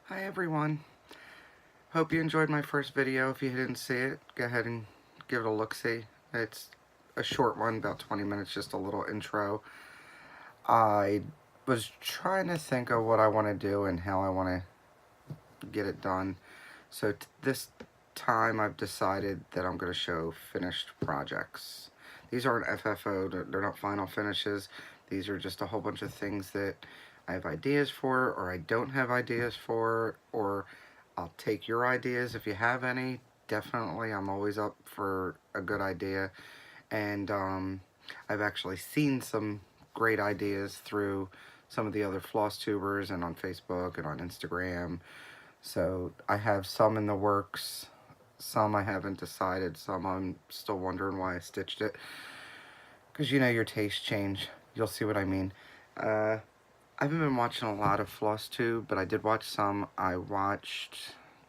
Hi everyone. Hope you enjoyed my first video. If you didn't see it, go ahead and give it a look-see. It's a short one, about 20 minutes, just a little intro. I was trying to think of what I want to do and how I want to get it done. So this time I've decided that I'm going to show finished projects. These aren't FFO'd, they're not final finishes. These are just a whole bunch of things that I have ideas for, or I don't have ideas for, or I'll take your ideas if you have any. Definitely, I'm always up for a good idea. And I've actually seen some great ideas through some of the other Flosstubers and on Facebook and on Instagram. So I have some in the works, some I haven't decided, some I'm still wondering why I stitched it. Because you know your tastes change. You'll see what I mean. I haven't been watching a lot of Flosstube, but I did watch some. I watched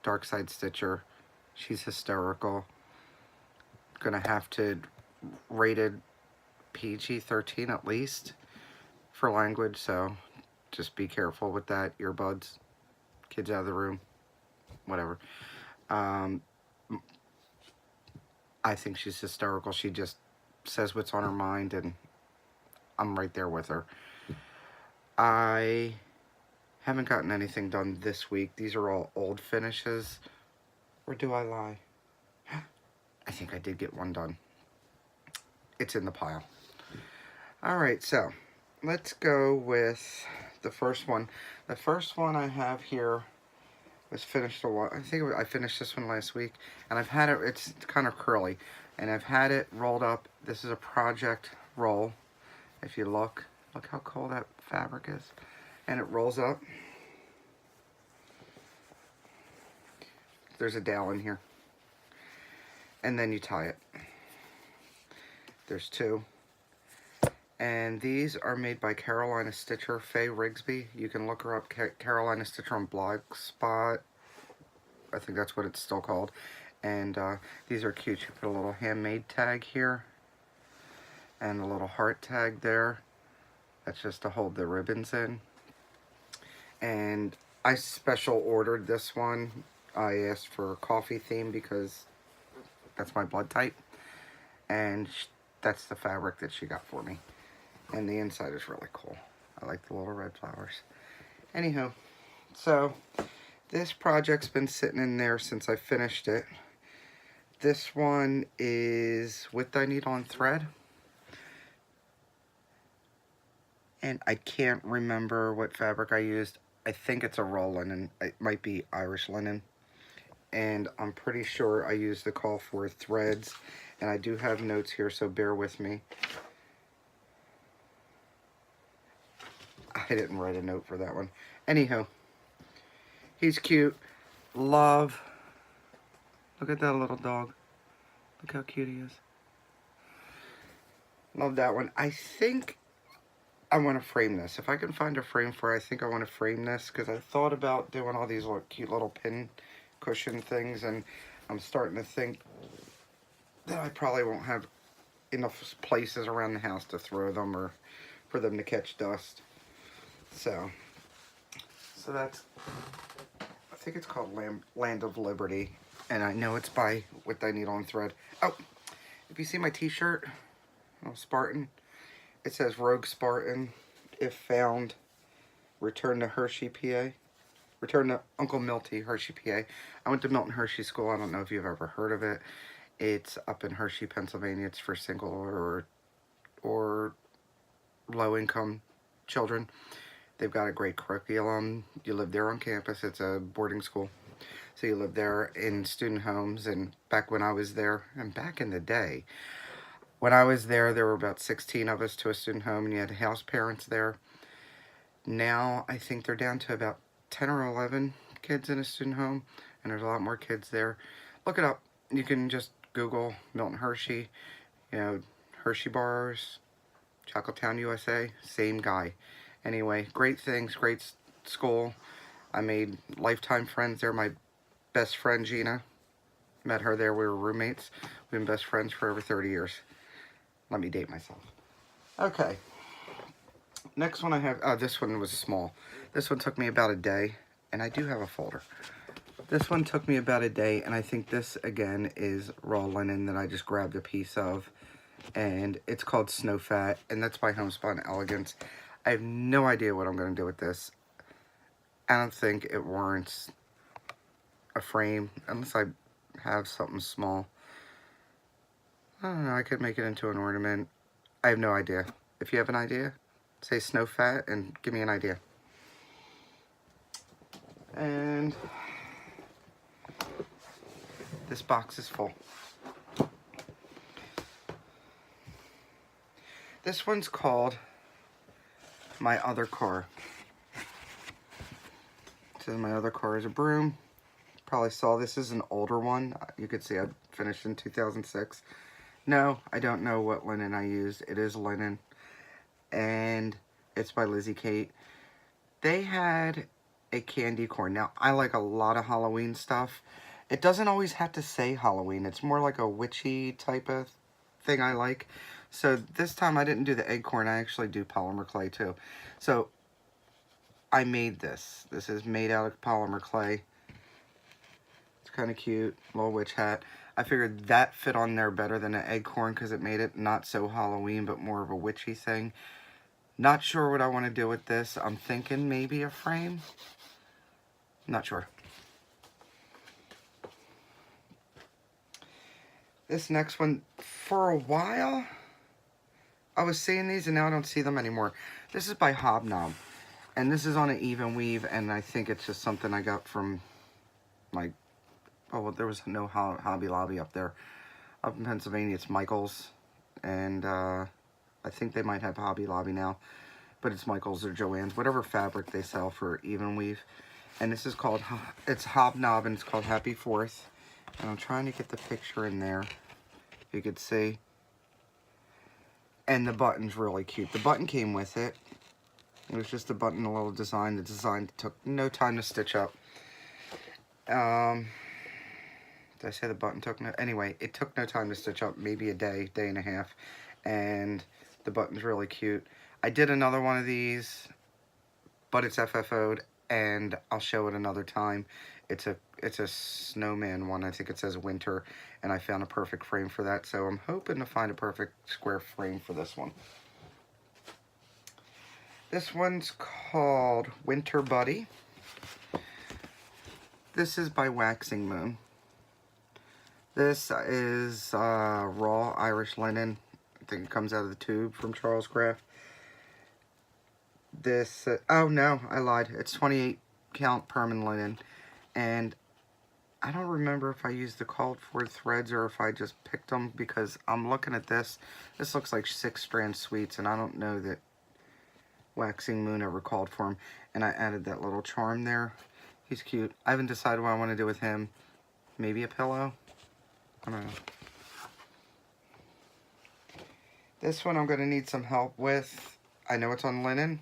Dark Side Stitcher. She's hysterical. Gonna have to rated PG-13 at least for language, so just be careful with that. Earbuds, kids out of the room, whatever. I think she's hysterical. She just says what's on her mind, and I'm right there with her. I haven't gotten anything done this week. These are all old finishes. Or do I lie? I think I did get one done. It's in the pile. Alright, so let's go with the first one. The first one I have here was finished a while. I think I finished this one last week. And I've had it, it's kind of curly. And I've had it rolled up. This is a project roll. If you look how cool that fabric is. And it rolls up. There's a dowel in here. And then you tie it. There's two. And these are made by Carolina Stitcher, Faye Rigsby. You can look her up, Carolina Stitcher on Blogspot. I think that's what it's still called. And these are cute. You put a little handmade tag here. And a little heart tag there. That's just to hold the ribbons in. And I special ordered this one. I asked for a coffee theme because that's my blood type. And that's the fabric that she got for me. And the inside is really cool. I like the little red flowers. Anyhow, so this project's been sitting in there since I finished it. This one is With Thy Needle and Thread. And I can't remember what fabric I used. I think it's a raw linen. It might be Irish linen. And I'm pretty sure I used the call for threads. And I do have notes here, so bear with me. I didn't write a note for that one. Anyhow, he's cute. Love. Look at that little dog. Look how cute he is. Love that one. I think I want to frame this. If I can find a frame for it, I think I want to frame this, because I thought about doing all these little cute little pin cushion things, and I'm starting to think that I probably won't have enough places around the house to throw them or for them to catch dust. So that's, I think it's called Land of Liberty, and I know it's by With Thy Needle and Thread. Oh, if you see my t-shirt, Spartan, it says Rogue Spartan, if found, return to Hershey, PA. Return to Uncle Milty, Hershey, PA. I went to Milton Hershey School. I don't know if you've ever heard of it. It's up in Hershey, Pennsylvania. It's for single or low-income children. They've got a great curriculum. You live there on campus. It's a boarding school. So you live there in student homes. And back when I was there, and back in the day, when I was there, there were about 16 of us to a student home, and you had house parents there. Now, I think they're down to about 10 or 11 kids in a student home, and there's a lot more kids there. Look it up. You can just Google Milton Hershey, Hershey bars, Chocowtown, USA, same guy. Anyway, great things, great school. I made lifetime friends there. My best friend, Gina, met her there. We were roommates. We've been best friends for over 30 years. Let me date myself. Okay. Next one I have, this one was small. This one took me about a day. And I do have a folder. This one took me about a day, and I think this, again, is raw linen that I just grabbed a piece of. And it's called Snow Fat, and that's by Homespun Elegance. I have no idea what I'm going to do with this. I don't think it warrants a frame, unless I have something small. I don't know, I could make it into an ornament. I have no idea. If you have an idea, say Snow Fat and give me an idea. And this box is full. This one's called My Other Car. It says My Other Car is a broom. Probably saw this is an older one. You could see I finished in 2006. No, I don't know what linen I used. It is linen. And it's by Lizzie Kate. They had a candy corn. Now, I like a lot of Halloween stuff. It doesn't always have to say Halloween. It's more like a witchy type of thing I like. So this time I didn't do the egg corn. I actually do polymer clay too. So I made this. This is made out of polymer clay. It's kind of cute. Little witch hat. I figured that fit on there better than an egg corn because it made it not so Halloween but more of a witchy thing. Not sure what I want to do with this. I'm thinking maybe a frame. Not sure. This next one, for a while, I was seeing these and now I don't see them anymore. This is by Hobnob. And this is on an even weave, and I think it's just something I got from, like, oh, well, there was no Hobby Lobby up there. Up in Pennsylvania, it's Michael's. And I think they might have Hobby Lobby now. But it's Michael's or Joann's, whatever fabric they sell for even weave. And this is called, it's Hobnob, and it's called Happy 4th. And I'm trying to get the picture in there, if you could see. And the button's really cute. The button came with it. It was just a button, a little design. The design took no time to stitch up. Did I say the button took no? Anyway, it took no time to stitch up, maybe a day, day and a half. And the button's really cute. I did another one of these, but it's FFO'd, and I'll show it another time. It's a snowman one. I think it says winter, and I found a perfect frame for that. So I'm hoping to find a perfect square frame for this one. This one's called Winter Buddy. This is by Waxing Moon. This is raw Irish linen. I think it comes out of the tube from Charles Craft. This, oh no, I lied. It's 28 count permanent linen. And I don't remember if I used the called for threads or if I just picked them, because I'm looking at this. This looks like 6-strand sweets, and I don't know that Waxing Moon ever called for them. And I added that little charm there. He's cute. I haven't decided what I want to do with him. Maybe a pillow? I don't know. This one I'm going to need some help with. I know it's on linen.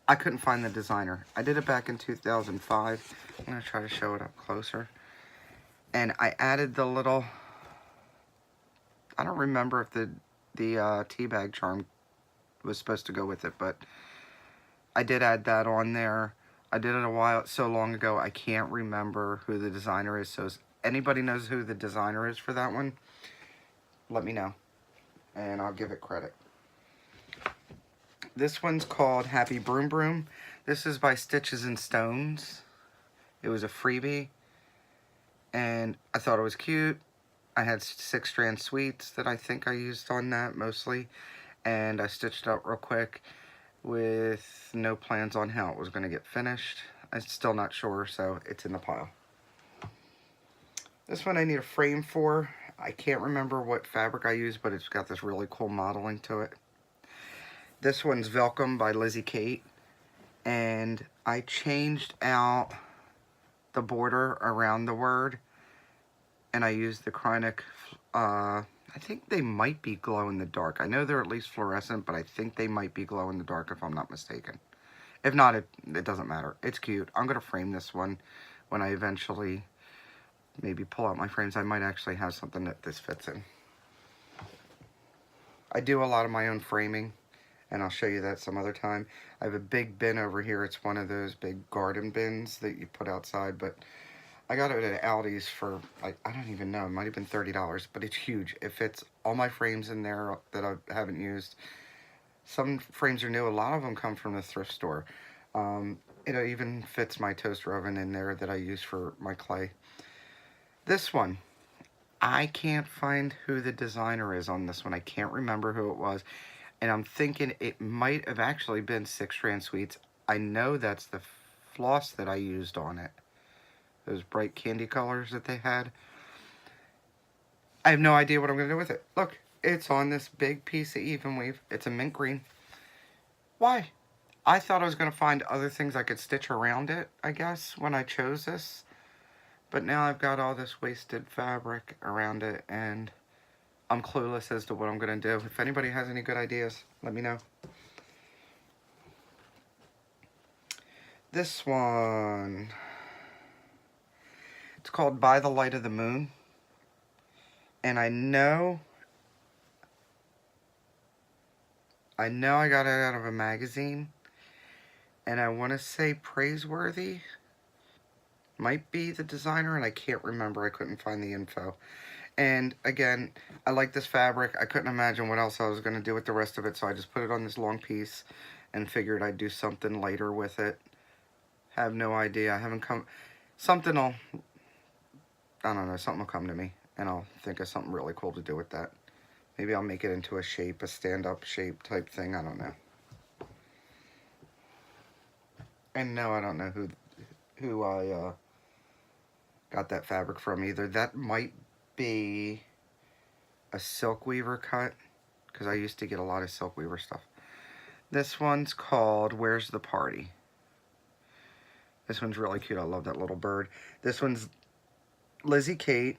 I couldn't find the designer. I did it back in 2005. I'm going to try to show it up closer. And I added the little, I don't remember if the tea bag charm was supposed to go with it, but I did add that on there. I did it so long ago, I can't remember who the designer is. So if anybody knows who the designer is for that one, let me know, and I'll give it credit. This one's called Happy Broom Broom. This is by Stitches and Stones. It was a freebie, and I thought it was cute. I had 6-strand sweets that I think I used on that mostly, and I stitched it up real quick with no plans on how it was going to get finished. I'm still not sure, so it's in the pile. This one I need a frame for. I can't remember what fabric I used, but it's got this really cool modeling to it. This one's Velcome by Lizzie Kate, and I changed out the border around the word, and I used the Chronic, I think they might be glow in the dark. I know they're at least fluorescent, but I think they might be glow in the dark if I'm not mistaken. If not, it doesn't matter. It's cute. I'm going to frame this one when I eventually maybe pull out my frames. I might actually have something that this fits in. I do a lot of my own framing, and I'll show you that some other time. I have a big bin over here. It's one of those big garden bins that you put outside, but I got it at Aldi's for, I don't even know, it might have been $30, but it's huge. It fits all my frames in there that I haven't used. Some frames are new. A lot of them come from the thrift store. It even fits my toaster oven in there that I use for my clay. This one, I can't find who the designer is on this one. I can't remember who it was. And I'm thinking it might have actually been 6 Strand Sweets. I know that's the floss that I used on it. Those bright candy colors that they had. I have no idea what I'm going to do with it. Look, it's on this big piece of even weave. It's a mint green. Why? I thought I was going to find other things I could stitch around it, I guess, when I chose this. But now I've got all this wasted fabric around it, and I'm clueless as to what I'm going to do. If anybody has any good ideas, let me know. This one, it's called By the Light of the Moon. And I know I got it out of a magazine. And I want to say Praiseworthy might be the designer, and I can't remember. I couldn't find the info. And again, I like this fabric. I couldn't imagine what else I was going to do with the rest of it, so I just put it on this long piece and figured I'd do something later with it. Have no idea. I haven't come... Something will... I don't know. Something will come to me, and I'll think of something really cool to do with that. Maybe I'll make it into a shape, a stand-up shape type thing. I don't know. And no, I don't know who I got that fabric from either. That might be a silk weaver cut, because I used to get a lot of silk weaver stuff. This one's called Where's the Party? This one's really cute. I love that little bird. This one's Lizzie Kate,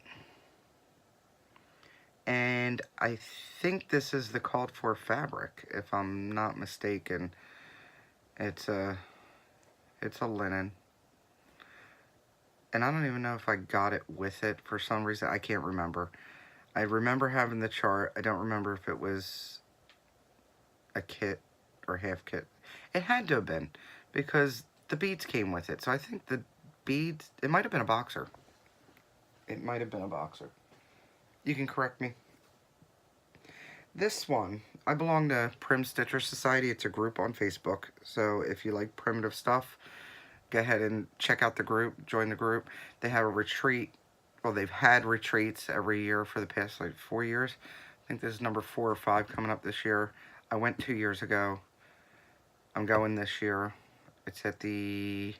and I think this is the called for fabric, if I'm not mistaken. It's a linen. And I don't even know if I got it with it for some reason. I can't remember. I remember having the chart. I don't remember if it was a kit or half kit. It had to have been, because the beads came with it. So I think the beads, it might have been a boxer. It might have been a boxer. You can correct me. This one, I belong to Prim Stitcher Society. It's a group on Facebook. So if you like primitive stuff, go ahead and check out the group, join the group. They have a retreat. Well, they've had retreats every year for the past, like, 4 years. I think this is number 4 or 5 coming up this year. I went 2 years ago. I'm going this year. It's at the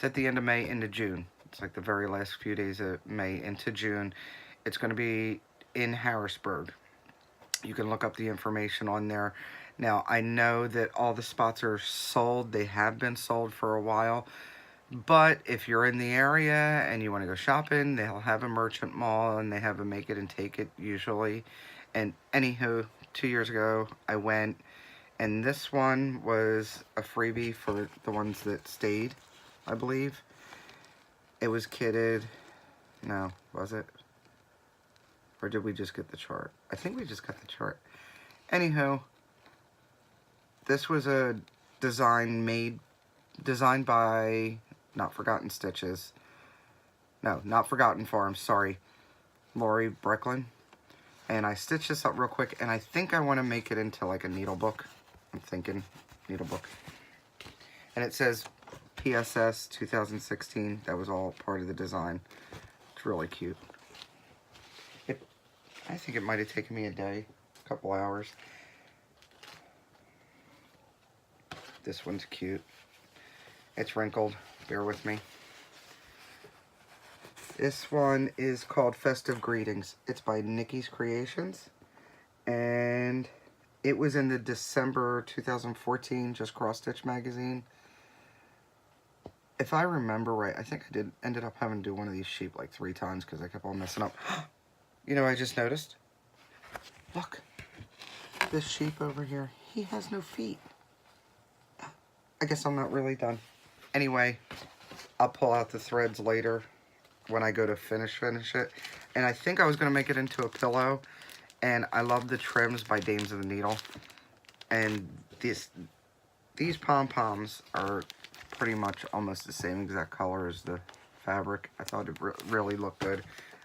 end of May into June. It's like the very last few days of May into June. It's going to be in Harrisburg. You can look up the information on there. Now, I know that all the spots are sold. They have been sold for a while. But if you're in the area and you want to go shopping, they'll have a merchant mall, and they have a make it and take it usually. And anywho, 2 years ago, I went, and this one was a freebie for the ones that stayed, I believe. It was kitted. No, was it? Or did we just get the chart? I think we just got the chart. Anywho, this was a design designed by Not Forgotten Stitches. No, Not Forgotten Farms, sorry. Lori Brecklin. And I stitched this up real quick, and I think I want to make it into like a needle book. I'm thinking needle book. And it says PSS 2016. That was all part of the design. It's really cute. I think it might have taken me a day, a couple hours. This one's cute. It's wrinkled. Bear with me. This one is called Festive Greetings. It's by Nikki's Creations. And it was in the December 2014 Just Cross Stitch magazine. If I remember right, I think I ended up having to do one of these sheep like 3 times because I kept on messing up. You know, I just noticed. Look, this sheep over here, he has no feet. I guess I'm not really done. Anyway, I'll pull out the threads later when I go to finish it. And I think I was going to make it into a pillow, And I love the trims by Dames of the Needle. And these pom-poms are pretty much almost the same exact color as the fabric. I thought it really looked good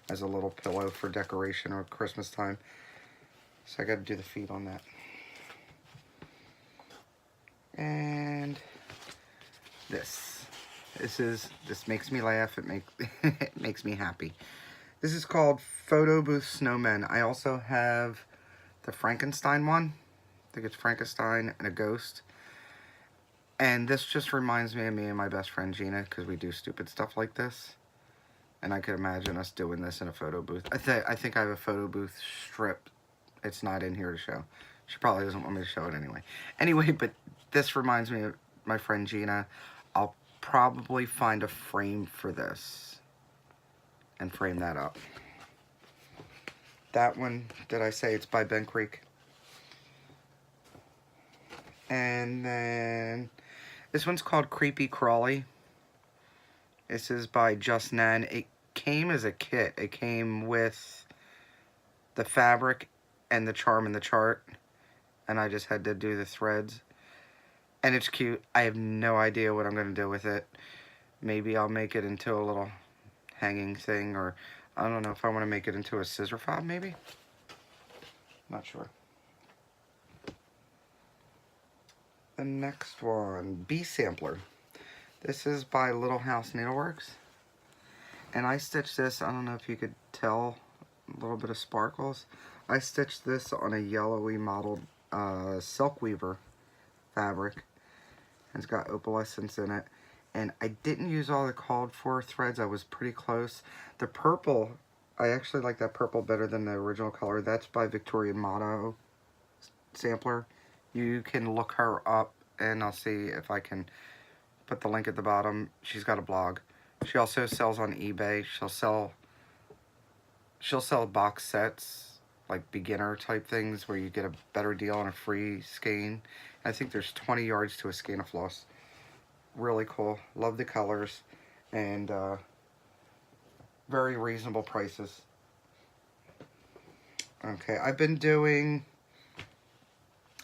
as a little pillow for decoration or Christmas time. So I got to do the feet on that. And this makes me laugh. It makes me happy. This is called Photo Booth Snowmen. I also have the Frankenstein one. I think it's Frankenstein and a ghost. And this just reminds me of me and my best friend Gina, because we do stupid stuff like this. And I could imagine us doing this in a photo booth. I think I have a photo booth strip. It's not in here to show. She probably doesn't want me to show it anyway. Anyway, but this reminds me of my friend Gina. I'll probably find a frame for this and frame that up. That one, did I say it's by Ben Creek? And then this one's called Creepy Crawly. This is by Just Nan. It came as a kit. It came with the fabric and the charm and the chart. And I just had to do the threads. And it's cute. I have no idea what I'm going to do with it. Maybe I'll make it into a little hanging thing. Or I don't know if I want to make it into a scissor fob maybe. Not sure. The next one, Bee Sampler. This is by Little House Needleworks. And I stitched this, I don't know if you could tell, a little bit of sparkles. I stitched this on a yellowy mottled silk weaver fabric. It's got opalescence in it. And I didn't use all the called for threads. I was pretty close. The purple, I actually like that purple better than the original color. That's by Victorian Motto Sampler. You can look her up, and I'll see if I can put the link at the bottom. She's got a blog. She also sells on eBay. She'll sell box sets, like beginner type things, where you get a better deal on a free skein. I think there's 20 yards to a skein of floss. Really cool. Love the colors, and very reasonable prices. Okay,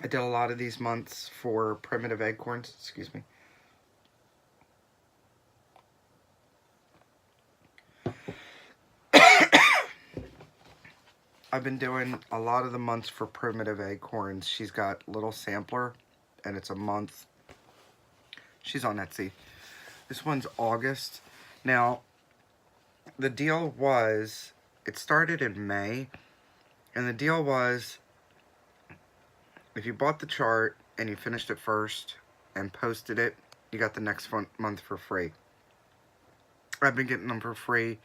I did a lot of these months for primitive acorns, excuse me. I've been doing a lot of the months for primitive acorns. She's got Little Sampler, and it's a month. She's on Etsy. This one's August. Now, the deal was, it started in May, and the deal was, if you bought the chart and you finished it first and posted it, you got the next month for free. I've been getting them for free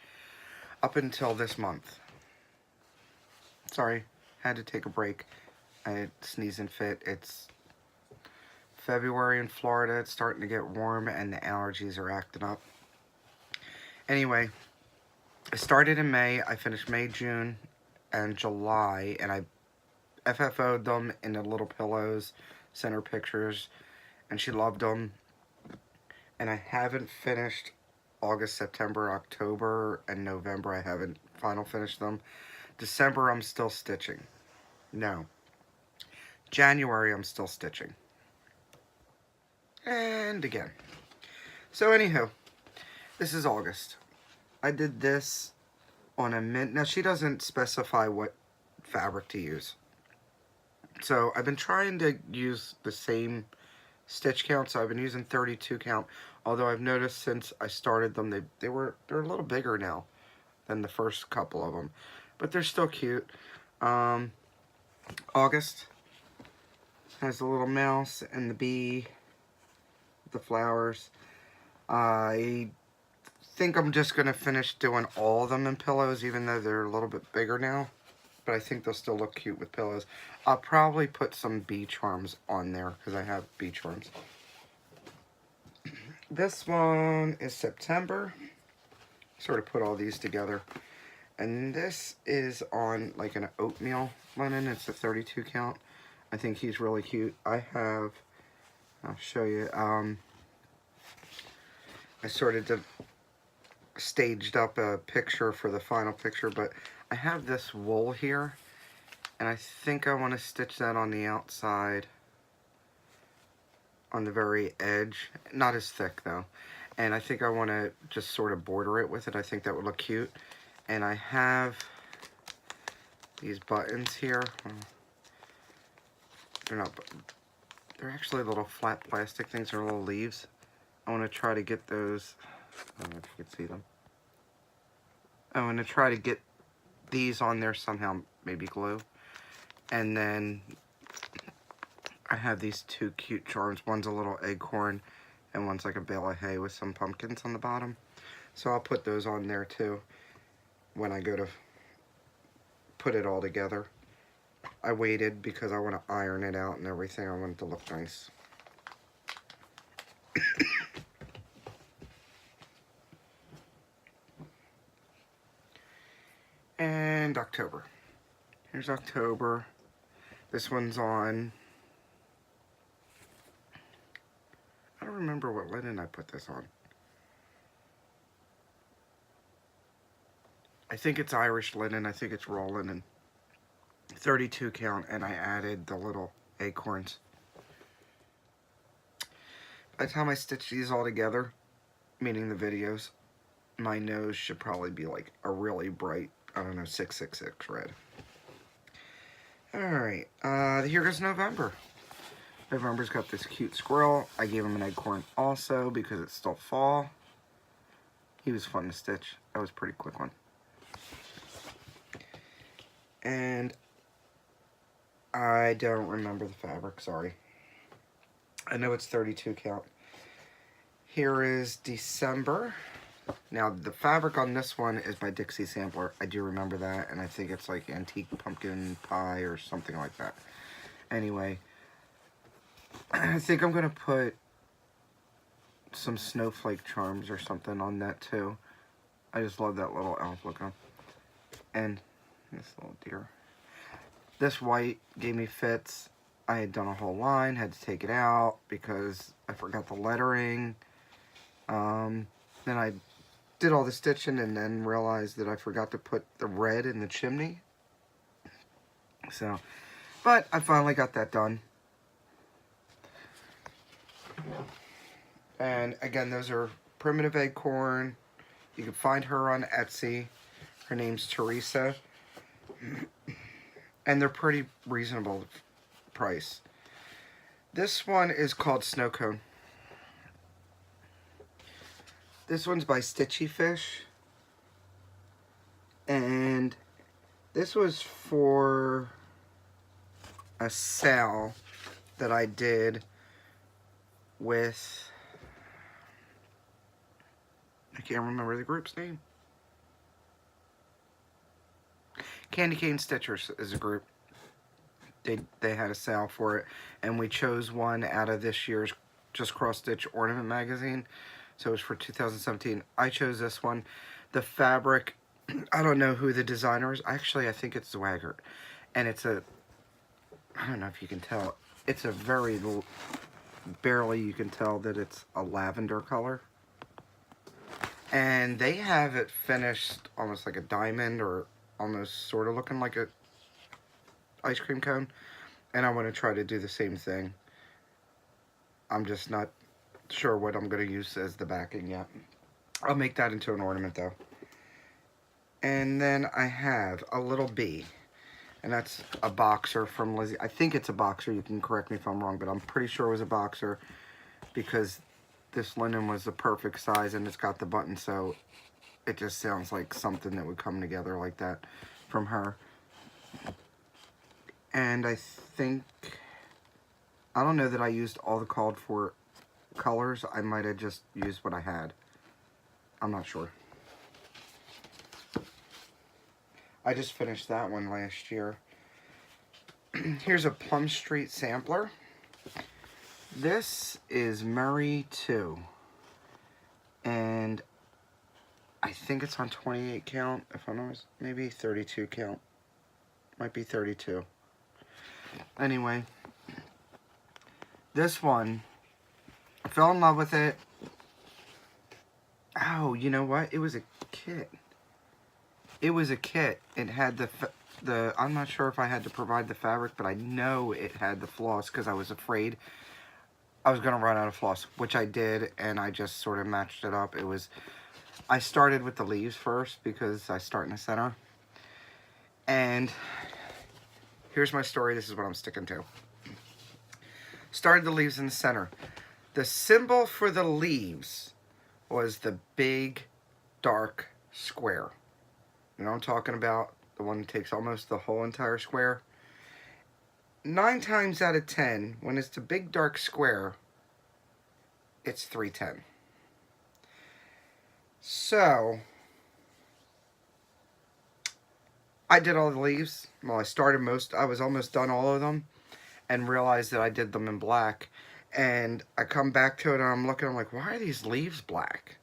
up until this month. Sorry, had to take a break. I had sneeze and fit. It's February in Florida. It's starting to get warm and the allergies are acting up. Anyway, I started in May. I finished May, June, and July, and I FFO'd them into little pillows, sent her pictures, and she loved them. And I haven't finished August, September, October, and November. I haven't final finished them. December, I'm still stitching. No. January, I'm still stitching. And again. So anywho, this is August. I did this on a mint. Now, she doesn't specify what fabric to use. So I've been trying to use the same stitch count. So I've been using 32 count. Although I've noticed since I started them, they're a little bigger now than the first couple of them. But they're still cute. August has the little mouse and the bee, the flowers. I think I'm just going to finish doing all of them in pillows, even though they're a little bit bigger now. But I think they'll still look cute with pillows. I'll probably put some bee charms on there, because I have bee charms. This one is September. Sort of put all these together. And this is on like an oatmeal linen. It's a 32 count. I think he's really cute. I'll show you. I sort of staged up a picture for the final picture, but I have this wool here, And I think I want to stitch that on the outside, on the very edge. Not as thick though. And I think I want to just sort of border it with it. I think that would look cute. And I have these buttons here. They're actually little flat plastic things. They're little leaves. I want to try to get those. I don't know if you can see them. I want to try to get these on there somehow, maybe glue. And then I have these two cute charms. One's a little acorn and one's like a bale of hay with some pumpkins on the bottom. So I'll put those on there too when I go to put it all together. I waited because I want to iron it out and everything. I want it to look nice. And October. Here's October. This one's on, I don't remember what linen I put this on. I think it's Irish linen. I think it's raw linen. 32 count, and I added the little acorns. By the time I stitch these all together, meaning the videos, my nose should probably be like a really bright, I don't know, 666 red. Alright, here goes November. November's got this cute squirrel. I gave him an acorn also because it's still fall. He was fun to stitch. That was a pretty quick one. And I don't remember the fabric, sorry. I know it's 32 count. Here is December. Now, the fabric on this one is by Dixie Sampler. I do remember that, and I think it's like antique pumpkin pie or something like that. Anyway, I think I'm going to put some snowflake charms or something on that too. I just love that little elf looking. And this little deer. This white gave me fits. I had done a whole line, had to take it out because I forgot the lettering. Then I did all the stitching and then realized that I forgot to put the red in the chimney. So, but I finally got that done. And again, those are Primitive Acorn. You can find her on Etsy. Her name's Teresa. And they're pretty reasonable price. This one is called Snow Cone. This one's by Stitchy Fish. And this was for a sale that I did with, I can't remember the group's name. Candy Cane Stitchers is a group. They had a sale for it, and we chose one out of this year's Just Cross Stitch Ornament magazine. So it was for 2017. I chose this one. The fabric, I don't know who the designer is. Actually, I think it's Zwaggart. And it's a, I don't know if you can tell. It's a very, barely you can tell that it's a lavender color. And they have it finished almost like a diamond, or almost sort of looking like a ice cream cone. And I want to try to do the same thing. I'm just not sure what I'm going to use as the backing yet. I'll make that into an ornament though. And then I have a little bee. And that's a boxer from Lizzie. I think it's a boxer. You can correct me if I'm wrong, but I'm pretty sure it was a boxer because this linen was the perfect size and it's got the button, so it just sounds like something that would come together like that from her. And I think, I don't know that I used all the called for colors. I might have just used what I had. I'm not sure. I just finished that one last year. Here's a Plum Street sampler. This is Murray 2. And I think it's on 28 count, if I'm not, maybe 32 count. Might be 32. Anyway, this one, I fell in love with it. Oh, you know what? It was a kit. It was a kit. It had the I'm not sure if I had to provide the fabric, but I know it had the floss because I was afraid I was going to run out of floss, which I did, and I just sort of matched it up. I started with the leaves first because I start in the center. And here's my story. This is what I'm sticking to. Started the leaves in the center. The symbol for the leaves was the big, dark square. You know what I'm talking about? The one that takes almost the whole entire square. 9 times out of 10, when it's the big dark square, it's 310. So, I did all the leaves. Well, I was almost done all of them, and realized that I did them in black. And I come back to it, and I'm like, why are these leaves black?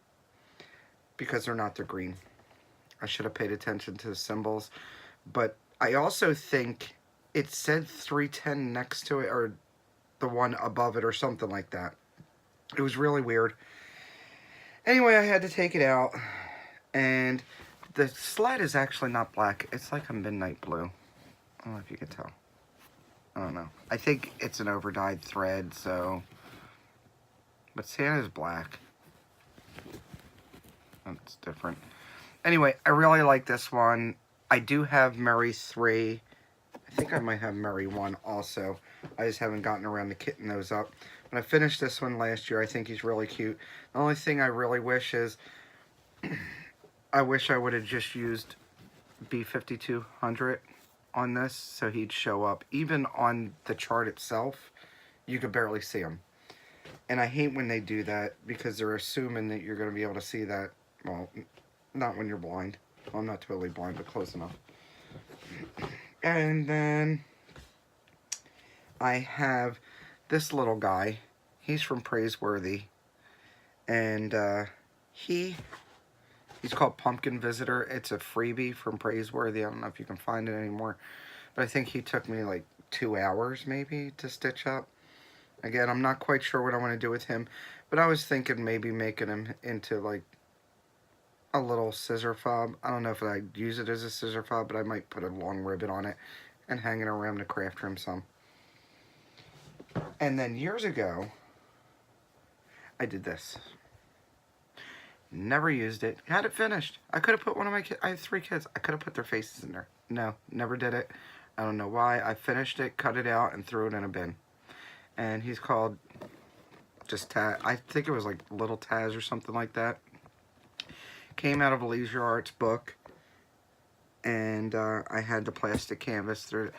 Because they're not, they're green. I should have paid attention to the symbols. But I also think it said 310 next to it, or the one above it, or something like that. It was really weird. Anyway, I had to take it out, and the sled is actually not black. It's like a midnight blue. I don't know if you can tell. I don't know. I think it's an overdyed thread, so... But Santa's black. That's different. Anyway, I really like this one. I do have Mary 3. I think I might have Mary 1 also. I just haven't gotten around to kitting those up. When I finished this one last year, I think he's really cute. The only thing I really wish is... I wish I would have just used B5200 on this so he'd show up. Even on the chart itself, you could barely see him. And I hate when they do that because they're assuming that you're going to be able to see that. Well, not when you're blind. Well, I'm not totally blind, but close enough. And then I have this little guy. He's from Praiseworthy. And he's called Pumpkin Visitor. It's a freebie from Praiseworthy. I don't know if you can find it anymore. But I think he took me like 2 hours maybe to stitch up. Again, I'm not quite sure what I want to do with him. But I was thinking maybe making him into like a little scissor fob. I don't know if I'd use it as a scissor fob, but I might put a long ribbon on it and hang it around the craft room some. And then years ago, I did this. Never used it. Had it finished. I could have put one of my kids. I have 3 kids. I could have put their faces in there. No, never did it. I don't know why. I finished it, cut it out, and threw it in a bin. And he's called just Taz. I think it was like Little Taz or something like that. Came out of a Leisure Arts book. And I had the plastic canvas through it.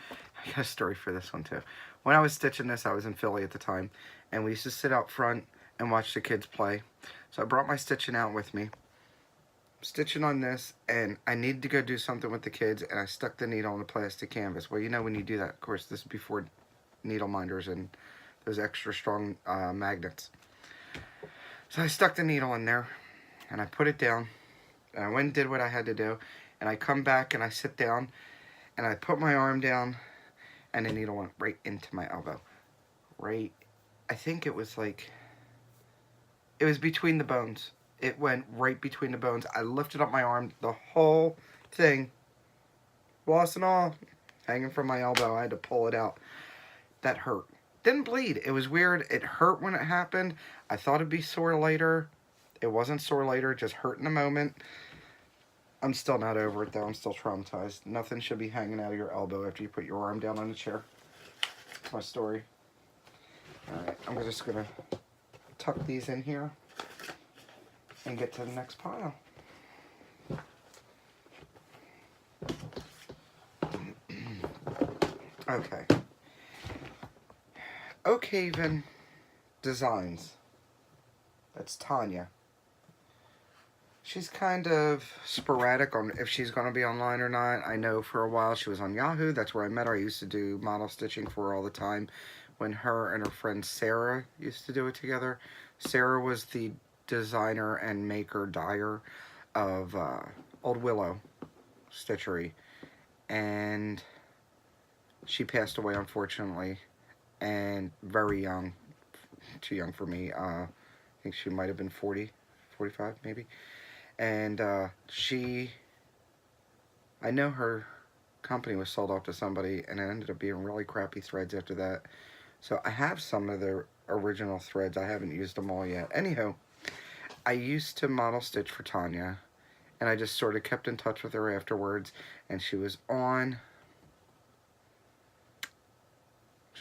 I got a story for this one too. When I was stitching this, I was in Philly at the time. And we used to sit out front and watch the kids play. So I brought my stitching out with me. Stitching on this, and I needed to go do something with the kids, and I stuck the needle on the plastic canvas. Well, you know when you do that, of course, this is before needle minders and those extra strong magnets. So I stuck the needle in there, and I put it down, and I went and did what I had to do, and I come back, and I sit down, and I put my arm down, and the needle went right into my elbow. Right, I think it was like... It was between the bones. It went right between the bones. I lifted up my arm. The whole thing, floss and all, hanging from my elbow. I had to pull it out. That hurt. Didn't bleed. It was weird. It hurt when it happened. I thought it'd be sore later. It wasn't sore later. It just hurt in the moment. I'm still not over it, though. I'm still traumatized. Nothing should be hanging out of your elbow after you put your arm down on the chair. That's my story. Alright, I'm just going to tuck these in here and get to the next pile. Okay. Oakhaven Designs. That's Tanya. She's kind of sporadic on if she's going to be online or not. I know for a while she was on Yahoo. That's where I met her. I used to do model stitching for her all the time when her and her friend Sarah used to do it together. Sarah was the designer and maker, dyer of Old Willow Stitchery. And she passed away, unfortunately, and very young. Too young for me. I think she might have been 40, 45 maybe. And I know her company was sold off to somebody, and it ended up being really crappy threads after that. So I have some of their original threads. I haven't used them all yet. Anyhow, I used to model stitch for Tanya, and I just sort of kept in touch with her afterwards, and she was on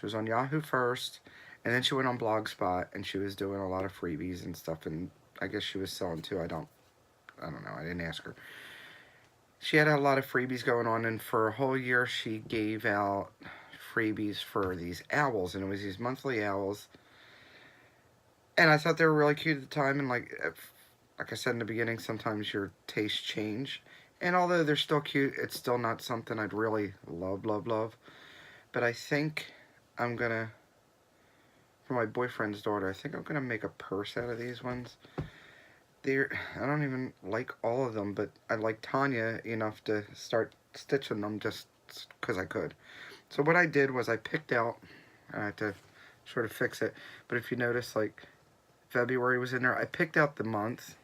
Yahoo first, and then she went on Blogspot, and she was doing a lot of freebies and stuff, and I guess she was selling too. I don't know. I didn't ask her. She had a lot of freebies going on, and for a whole year she gave out freebies for these owls, and it was these monthly owls, and I thought they were really cute at the time, and like I said in the beginning, sometimes your tastes change, and although they're still cute, it's still not something I'd really love. But I think I'm gonna, for my boyfriend's daughter, I think I'm gonna make a purse out of these ones. I don't even like all of them, but I like Tanya enough to start stitching them just because I could. So what I did was I picked out, I had to sort of fix it, but if you notice, like, February was in there. I picked out the month,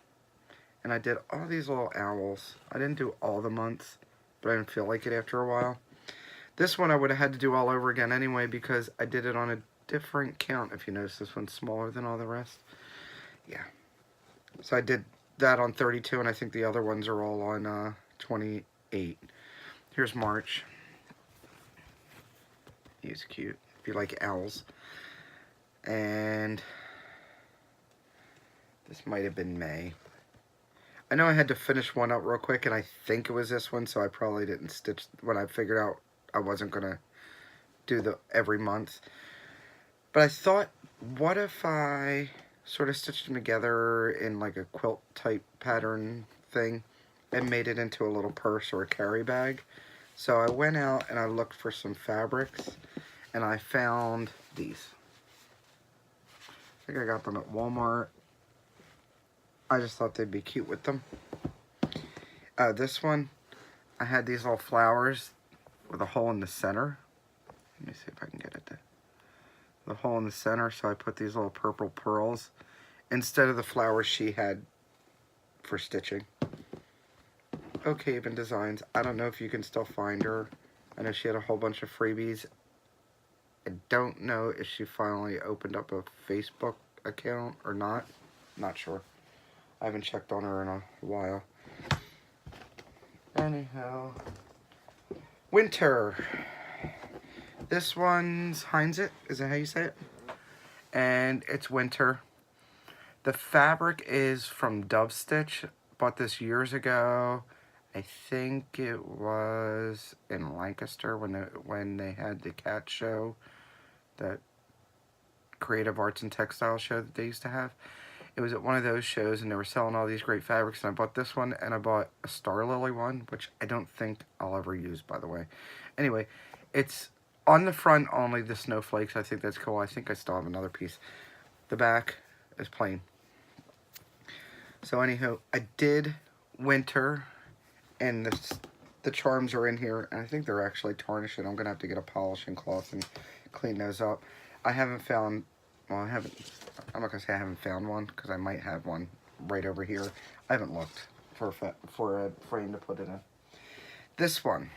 and I did all these little owls. I didn't do all the months, but I didn't feel like it after a while. This one I would have had to do all over again anyway because I did it on a different count. If you notice, this one's smaller than all the rest. Yeah. So I did that on 32, and I think the other ones are all on 28. Here's March. He's cute, if you like owls. And this might have been May. I know I had to finish one up real quick, and I think it was this one, so I probably didn't stitch when I figured out I wasn't going to do the every month. But I thought, what if I sort of stitched them together in like a quilt type pattern thing and made it into a little purse or a carry bag? So I went out and I looked for some fabrics, and I found these. I think I got them at Walmart. I just thought they'd be cute with them. This one, I had these little flowers with a hole in the center. Let me see if I can get it there. The hole in the center, so I put these little purple pearls instead of the flowers she had for stitching. Okay, Even Designs. I don't know if you can still find her. I know she had a whole bunch of freebies. I don't know if she finally opened up a Facebook account or not. Not sure. I haven't checked on her in a while. Anyhow, Winter. This one's Heinz-It. Is that how you say it? And it's winter. The fabric is from Dove Stitch. Bought this years ago. I think it was in Lancaster when they had the cat show, that Creative Arts and Textile show that they used to have. It was at one of those shows, and they were selling all these great fabrics, and I bought this one, and I bought a Star Lily one, which I don't think I'll ever use, by the way. Anyway, it's on the front only, the snowflakes. I think that's cool. I think I still have another piece. The back is plain. So anyhow, I did Winter, and the charms are in here, and I think they're actually tarnished, and I'm going to have to get a polishing cloth and clean those up. I haven't found... Well, I'm not going to say I haven't found one, because I might have one right over here. I haven't looked for a frame to put it in. This one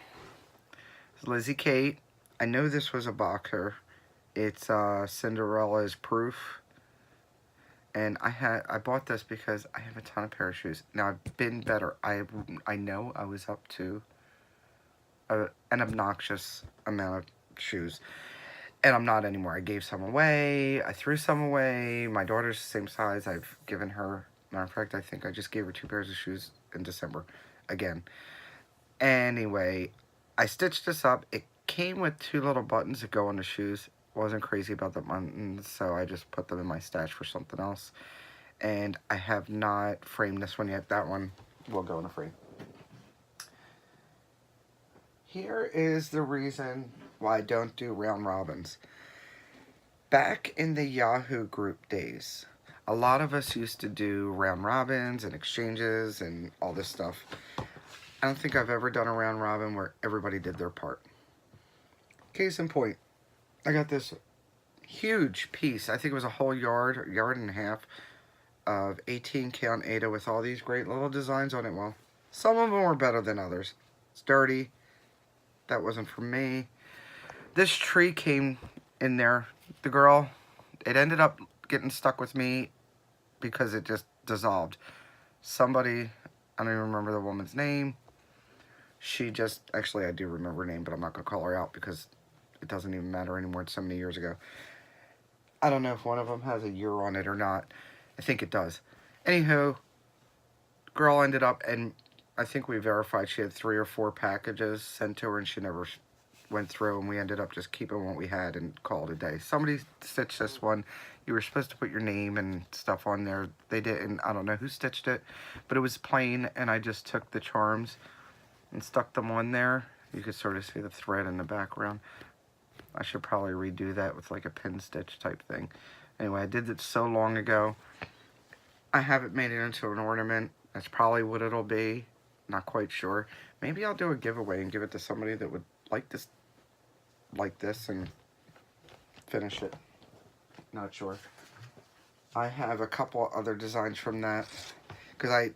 is Lizzie Kate. I know this was a boxer. It's Cinderella's Proof. And I bought this because I have a ton of pair of shoes. Now, I've been better. I know I was up to an obnoxious amount of shoes. And I'm not anymore. I gave some away. I threw some away. My daughter's the same size. I've given her... Matter of fact, I think I just gave her 2 pairs of shoes in December. Again. Anyway, I stitched this up. It came with 2 little buttons that go on the shoes. Wasn't crazy about the buttons, so I just put them in my stash for something else. And I have not framed this one yet. That one will go in a frame. Here is the reason why I don't do round robins. Back in the Yahoo group days, a lot of us used to do round robins and exchanges and all this stuff. I don't think I've ever done a round robin where everybody did their part. Case in point, I got this huge piece. I think it was a whole yard and a half of 18 count Aida with all these great little designs on it. Well, some of them were better than others. It's dirty, That wasn't for me. This tree came in there. The girl, it ended up getting stuck with me because it just dissolved. Somebody, I don't even remember the woman's name. She just, actually I do remember her name, but I'm not going to call her out because it doesn't even matter anymore. It's so many years ago. I don't know if one of them has a year on it or not. I think it does. Anywho, girl ended up, and I think we verified she had 3 or 4 packages sent to her, and she never went through, and we ended up just keeping what we had and called it a day. Somebody stitched this one. You were supposed to put your name and stuff on there. They didn't. I don't know who stitched it, but it was plain, and I just took the charms and stuck them on there. You could sort of see the thread in the background. I should probably redo that with like a pin stitch type thing. Anyway, I did it so long ago. I haven't made it into an ornament. That's probably what it'll be. Not quite sure. Maybe I'll do a giveaway and give it to somebody that would like this and finish it. Not sure. I have a couple other designs from that because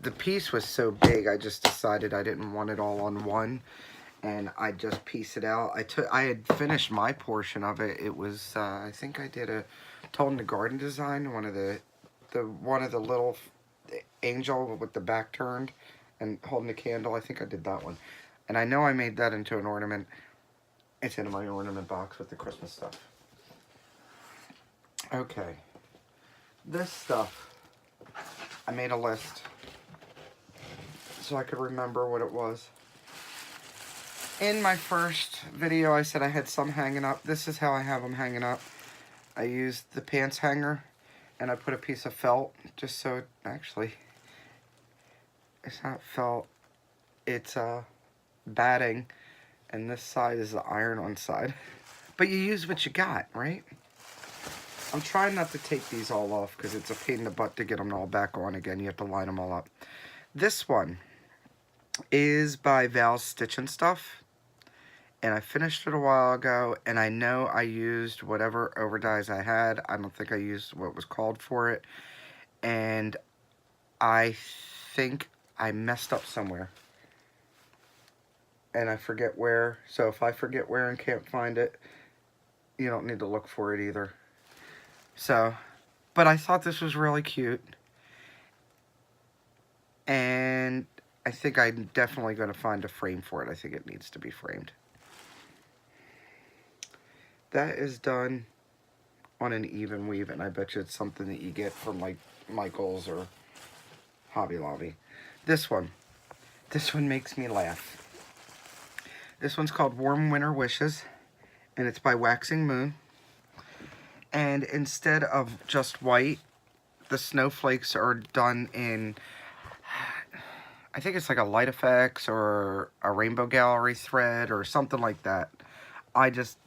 the piece was so big. I just decided I didn't want it all on one, and I just pieced it out. I had finished my portion of it. It was I think I did a Told in the Garden design, one of the little angel with the back turned and holding the candle. I think I did that one. And I know I made that into an ornament. It's in my ornament box with the Christmas stuff. Okay. This stuff, I made a list so I could remember what it was. In my first video, I said I had some hanging up. This is how I have them hanging up. I used the pants hanger, and I put a piece of felt, just so it, actually, it's not felt, it's batting, and this side is the iron-on side. But you use what you got, right? I'm trying not to take these all off because it's a pain in the butt to get them all back on again. You have to line them all up. This one is by Val's Stitch and Stuff, and I finished it a while ago, and I know I used whatever overdyes I had. I don't think I used what was called for it, and I think I messed up somewhere, and I forget where. So if I forget where and can't find it, you don't need to look for it either. So, but I thought this was really cute, and I think I'm definitely going to find a frame for it. I think it needs to be framed. That is done on an even weave, and I bet you it's something that you get from like Michael's or Hobby Lobby. This one makes me laugh. This one's called Warm Winter Wishes, and it's by Waxing Moon. And instead of just white, the snowflakes are done in, I think it's like a Light Effects or a Rainbow Gallery thread or something like that. I just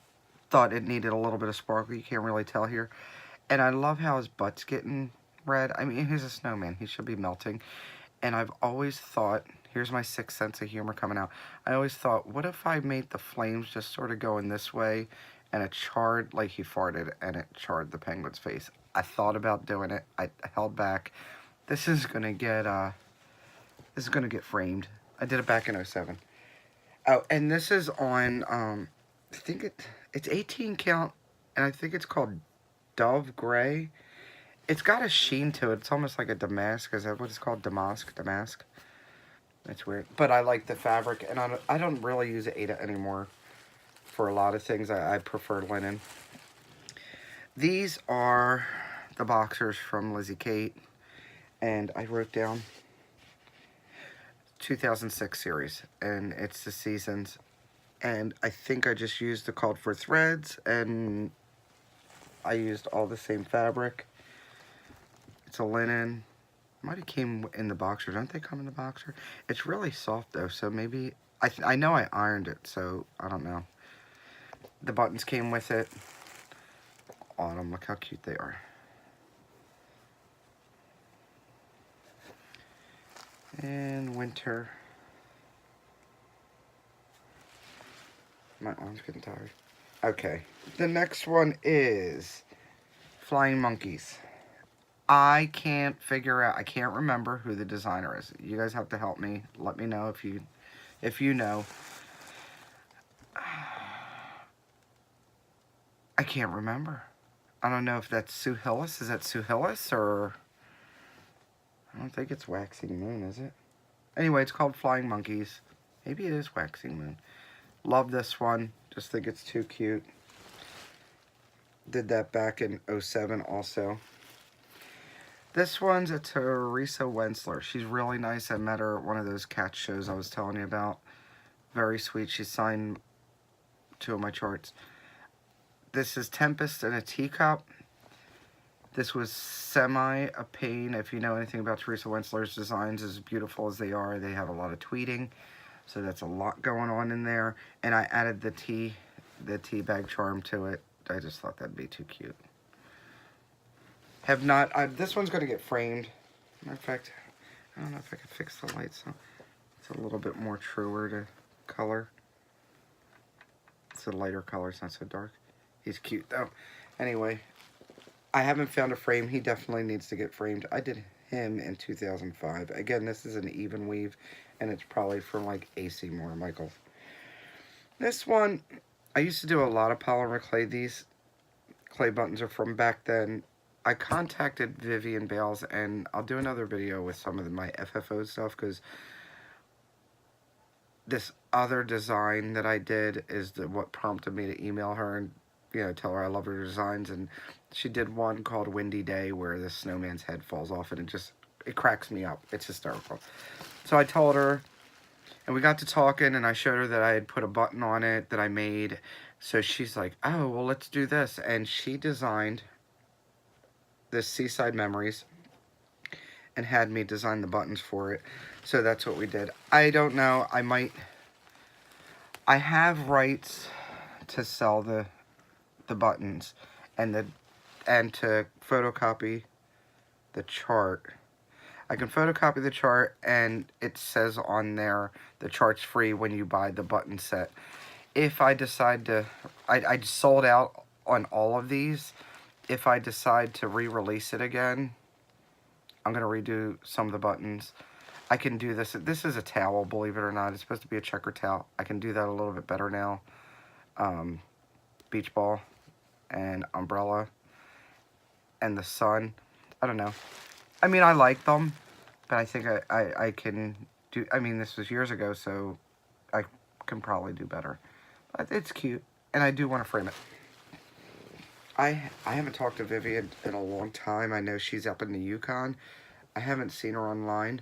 thought it needed a little bit of sparkle. You can't really tell here. And I love how his butt's getting red. I mean, he's a snowman. He should be melting. And I've always thought, here's my sixth sense of humor coming out. I always thought, what if I made the flames just sort of going this way, and it charred, like he farted, and it charred the penguin's face. I thought about doing it. I held back. This is gonna get framed. I did it back in 07. Oh, and this is on, I think it's 18 count, and I think it's called Dove Gray. It's got a sheen to it. It's almost like a damask. Is that what it's called? Damask? That's weird. But I like the fabric, and I don't really use Ada anymore. For a lot of things, I prefer linen. These are the boxers from Lizzie Kate, and I wrote down 2006 series, and it's the seasons, and I think I just used the called for threads, and I used all the same fabric. It's a linen. Might have came in the boxer. Don't they come in the boxer? It's really soft though, so maybe I know I ironed it, so I don't know. The buttons came with it. Autumn, look how cute they are. And winter. My arm's getting tired. Okay, the next one is Flying Monkeys. I can't figure out, I can't remember who the designer is. You guys have to help me. Let me know if you know. I can't remember. I don't know if that's Sue Hillis. Is that Sue Hillis or... I don't think it's Waxing Moon, is it? Anyway, it's called Flying Monkeys. Maybe it is Waxing Moon. Love this one. Just think it's too cute. Did that back in '07 also. This one's a Teresa Wensler. She's really nice. I met her at one of those cat shows I was telling you about. Very sweet. She signed 2 of my charts. This is Tempest in a Teacup. This was semi a pain. If you know anything about Teresa Wensler's designs, as beautiful as they are, they have a lot of tweeting. So that's a lot going on in there. And I added the tea bag charm to it. I just thought that'd be too cute. Have not, this one's going to get framed. Matter of fact, I don't know if I can fix the light so it's a little bit more truer to color. It's a lighter color, it's not so dark. He's cute though. Anyway, I haven't found a frame. He definitely needs to get framed. I did him in 2005. Again, this is an even weave, and it's probably from like A.C. Moore Michael. This one, I used to do a lot of polymer clay. These clay buttons are from back then. I contacted Vivian Bales, and I'll do another video with some of my FFO'd stuff, because this other design that I did is what prompted me to email her and, you know, tell her I love her designs. And she did one called Windy Day where the snowman's head falls off, and it cracks me up. It's hysterical. So I told her, and we got to talking, and I showed her that I had put a button on it that I made. So she's like, oh, well, let's do this. And she designed this Seaside Memories and had me design the buttons for it. So that's what we did. I don't know. I have rights to sell the buttons and to photocopy the chart. I can photocopy the chart, and it says on there the chart's free when you buy the button set. If I decide to, I sold out on all of these. If I decide to re-release it again, I'm going to redo some of the buttons. I can do this. This is a towel, believe it or not. It's supposed to be a checker towel. I can do that a little bit better now. Beach ball and umbrella and the sun. I don't know. I mean, I like them, but I think I can do... I mean, this was years ago, so I can probably do better. But it's cute, and I do want to frame it. I haven't talked to Vivian in a long time. I know she's up in the Yukon. I haven't seen her online.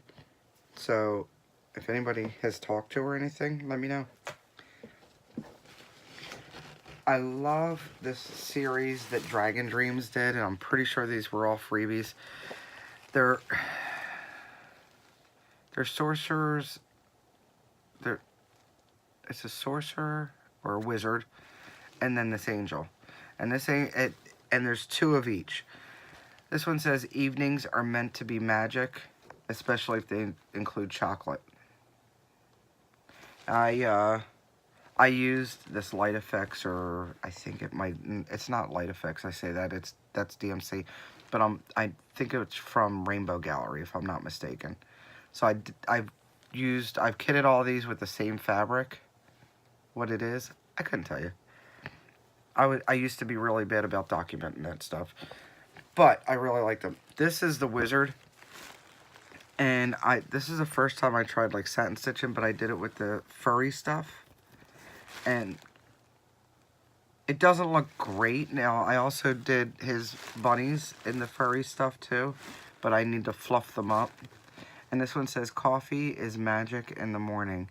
So, if anybody has talked to her or anything, let me know. I love this series that Dragon Dreams did, and I'm pretty sure these were all freebies. They're sorcerers. It's a sorcerer or a wizard, and then this angel. And and there's 2 of each. This one says evenings are meant to be magic, especially if they include chocolate. I used this Light Effects, or I think it's not Light Effects, I say that, that's DMC, but I think it's from Rainbow Gallery, if I'm not mistaken. So I've kitted all these with the same fabric. What it is, I couldn't tell you. I used to be really bad about documenting that stuff, but I really like them. This is the Wizard, and this is the first time I tried like satin stitching, but I did it with the furry stuff, and it doesn't look great. Now, I also did his bunnies in the furry stuff too, but I need to fluff them up. And this one says, coffee is magic in the morning.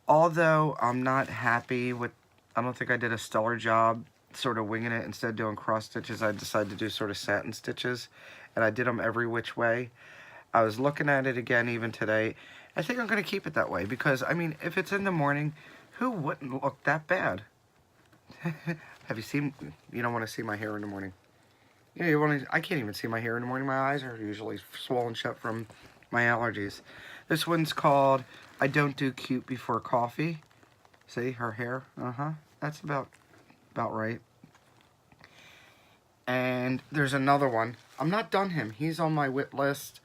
Although I'm not happy with, I don't think I did a stellar job sort of winging it. Instead of doing cross stitches, I decided to do sort of satin stitches, and I did them every which way. I was looking at it again even today. I think I'm going to keep it that way because, I mean, if it's in the morning, who wouldn't look that bad? Have you seen, you don't want to see my hair in the morning. Yeah, you want to, I can't even see my hair in the morning. My eyes are usually swollen shut from my allergies. This one's called I Don't Do Cute Before Coffee. See, her hair? That's about right. And there's another one. I'm not done him. He's on my whip list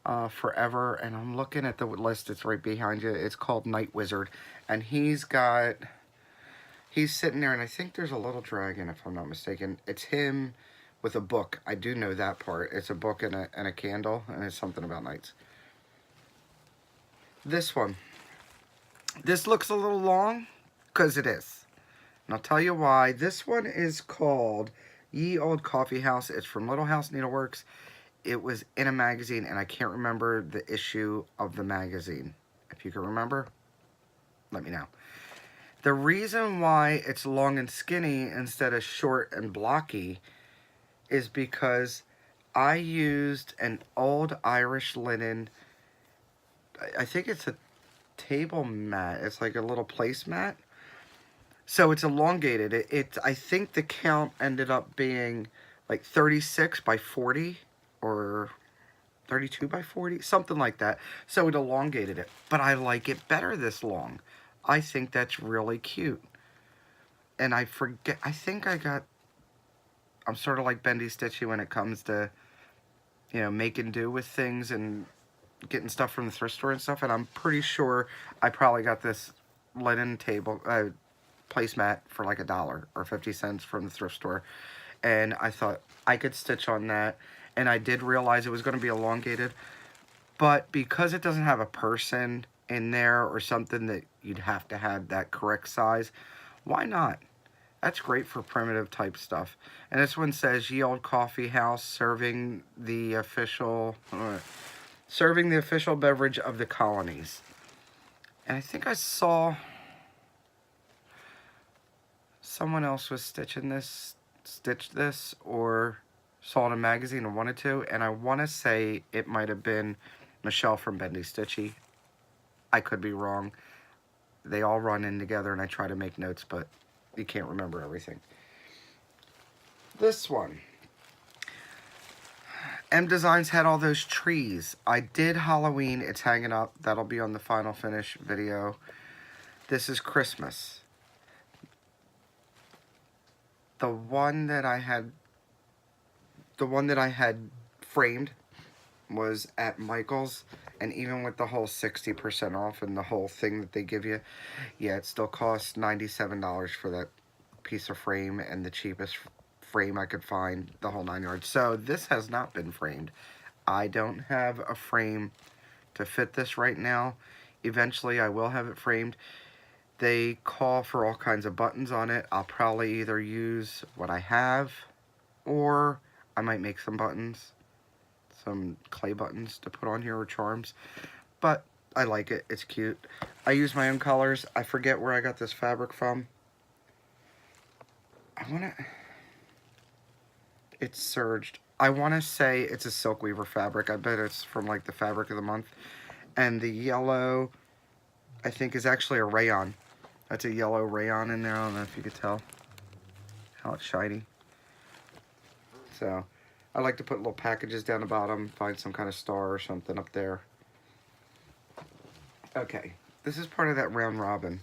forever. And I'm looking at the list. It's right behind you. It's called Night Wizard. And he's He's sitting there, and I think there's a little dragon, if I'm not mistaken. It's him with a book. I do know that part. It's a book and a candle, and it's something about knights. This one. This looks a little long, because it is. And I'll tell you why. This one is called Ye Old Coffee House. It's from Little House Needleworks. It was in a magazine, and I can't remember the issue of the magazine. If you can remember, let me know. The reason why it's long and skinny instead of short and blocky is because I used an old Irish linen, I think it's a table mat. It's like a little placemat. So it's elongated. I think the count ended up being like 36 by 40 or 32 by 40, something like that. So it elongated it. But I like it better this long. I think that's really cute. And I forget, I think I'm sort of like Bendy Stitchy when it comes to, you know, making do with things and getting stuff from the thrift store and stuff. And I'm pretty sure I probably got this linen table, placemat for like $1 or 50 cents from the thrift store. And I thought I could stitch on that. And I did realize it was going to be elongated. But because it doesn't have a person in there or something that you'd have to have that correct size, why not? That's great for primitive type stuff. And this one says, Ye Old Coffee House, serving the official beverage of the colonies. And I think I saw someone else was stitched this, or saw it in a magazine and wanted to, and I want to say it might have been Michelle from Bendy Stitchy. I could be wrong. They all run in together, and I try to make notes, but you can't remember everything. This one. M Designs had all those trees. I did Halloween. It's hanging up. That'll be on the final finish video. This is Christmas. The one that I had framed was at Michael's, and even with the whole 60% off and the whole thing that they give you, yeah, it still costs $97 for that piece of frame, and the cheapest frame I could find, the whole 9 yards. So this has not been framed. I don't have a frame to fit this right now. Eventually I will have it framed. They call for all kinds of buttons on it. I'll probably either use what I have, or I might make some buttons, some clay buttons to put on here, or charms. But I like it. It's cute. I use my own colors. I forget where I got this fabric from. It's serged. I want to say it's a silk weaver fabric. I bet it's from like the fabric of the month. And the yellow, I think, is actually a rayon. That's a yellow rayon in there. I don't know if you could tell how it's shiny. So I like to put little packages down the bottom, find some kind of star or something up there. Okay, this is part of that round robin.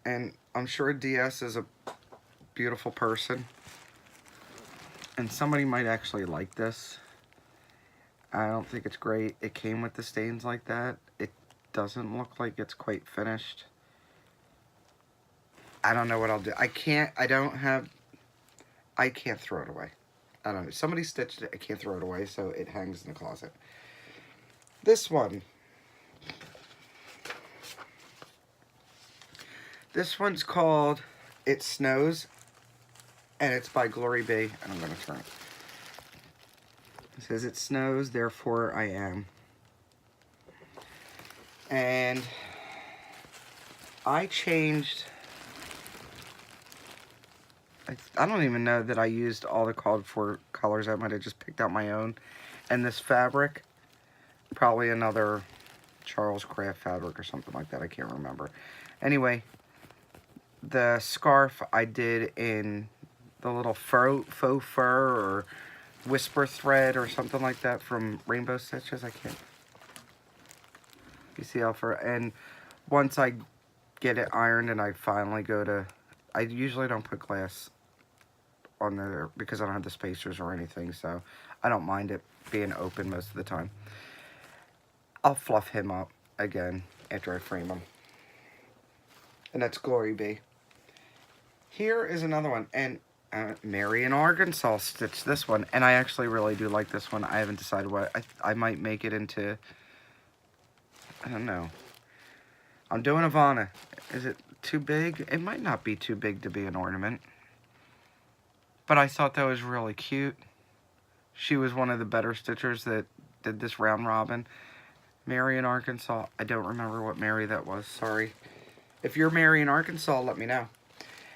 And I'm sure DS is a beautiful person, and somebody might actually like this. I don't think it's great. It came with the stains like that. It doesn't look like it's quite finished. I don't know what I'll do. I can't throw it away. I don't know. Somebody stitched it. I can't throw it away, so it hangs in the closet. This one. This one's called It Snows, and it's by Glory B. And I'm going to turn it. It says, it snows, therefore I am. And I changed... I don't even know that I used all the called for colors. I might have just picked out my own. And this fabric, probably another Charles Craft fabric or something like that. I can't remember. Anyway, the scarf I did in the little faux fur or whisper thread or something like that from Rainbow Stitches. I can't. You see how far. And once I get it ironed and I finally go to... I usually don't put glass on there because I don't have the spacers or anything, so I don't mind it being open most of the time. I'll fluff him up again after I frame him. And that's Glory B. Here is another one, and Mary in Arkansas stitched this one, and I actually really do like this one. I haven't decided what I might make it into. I don't know. I'm doing Ivana. Is it too big? It might not be too big to be an ornament, but I thought that was really cute. She was one of the better stitchers that did this round robin. Mary in Arkansas. I don't remember what Mary that was. Sorry. If you're Mary in Arkansas, let me know.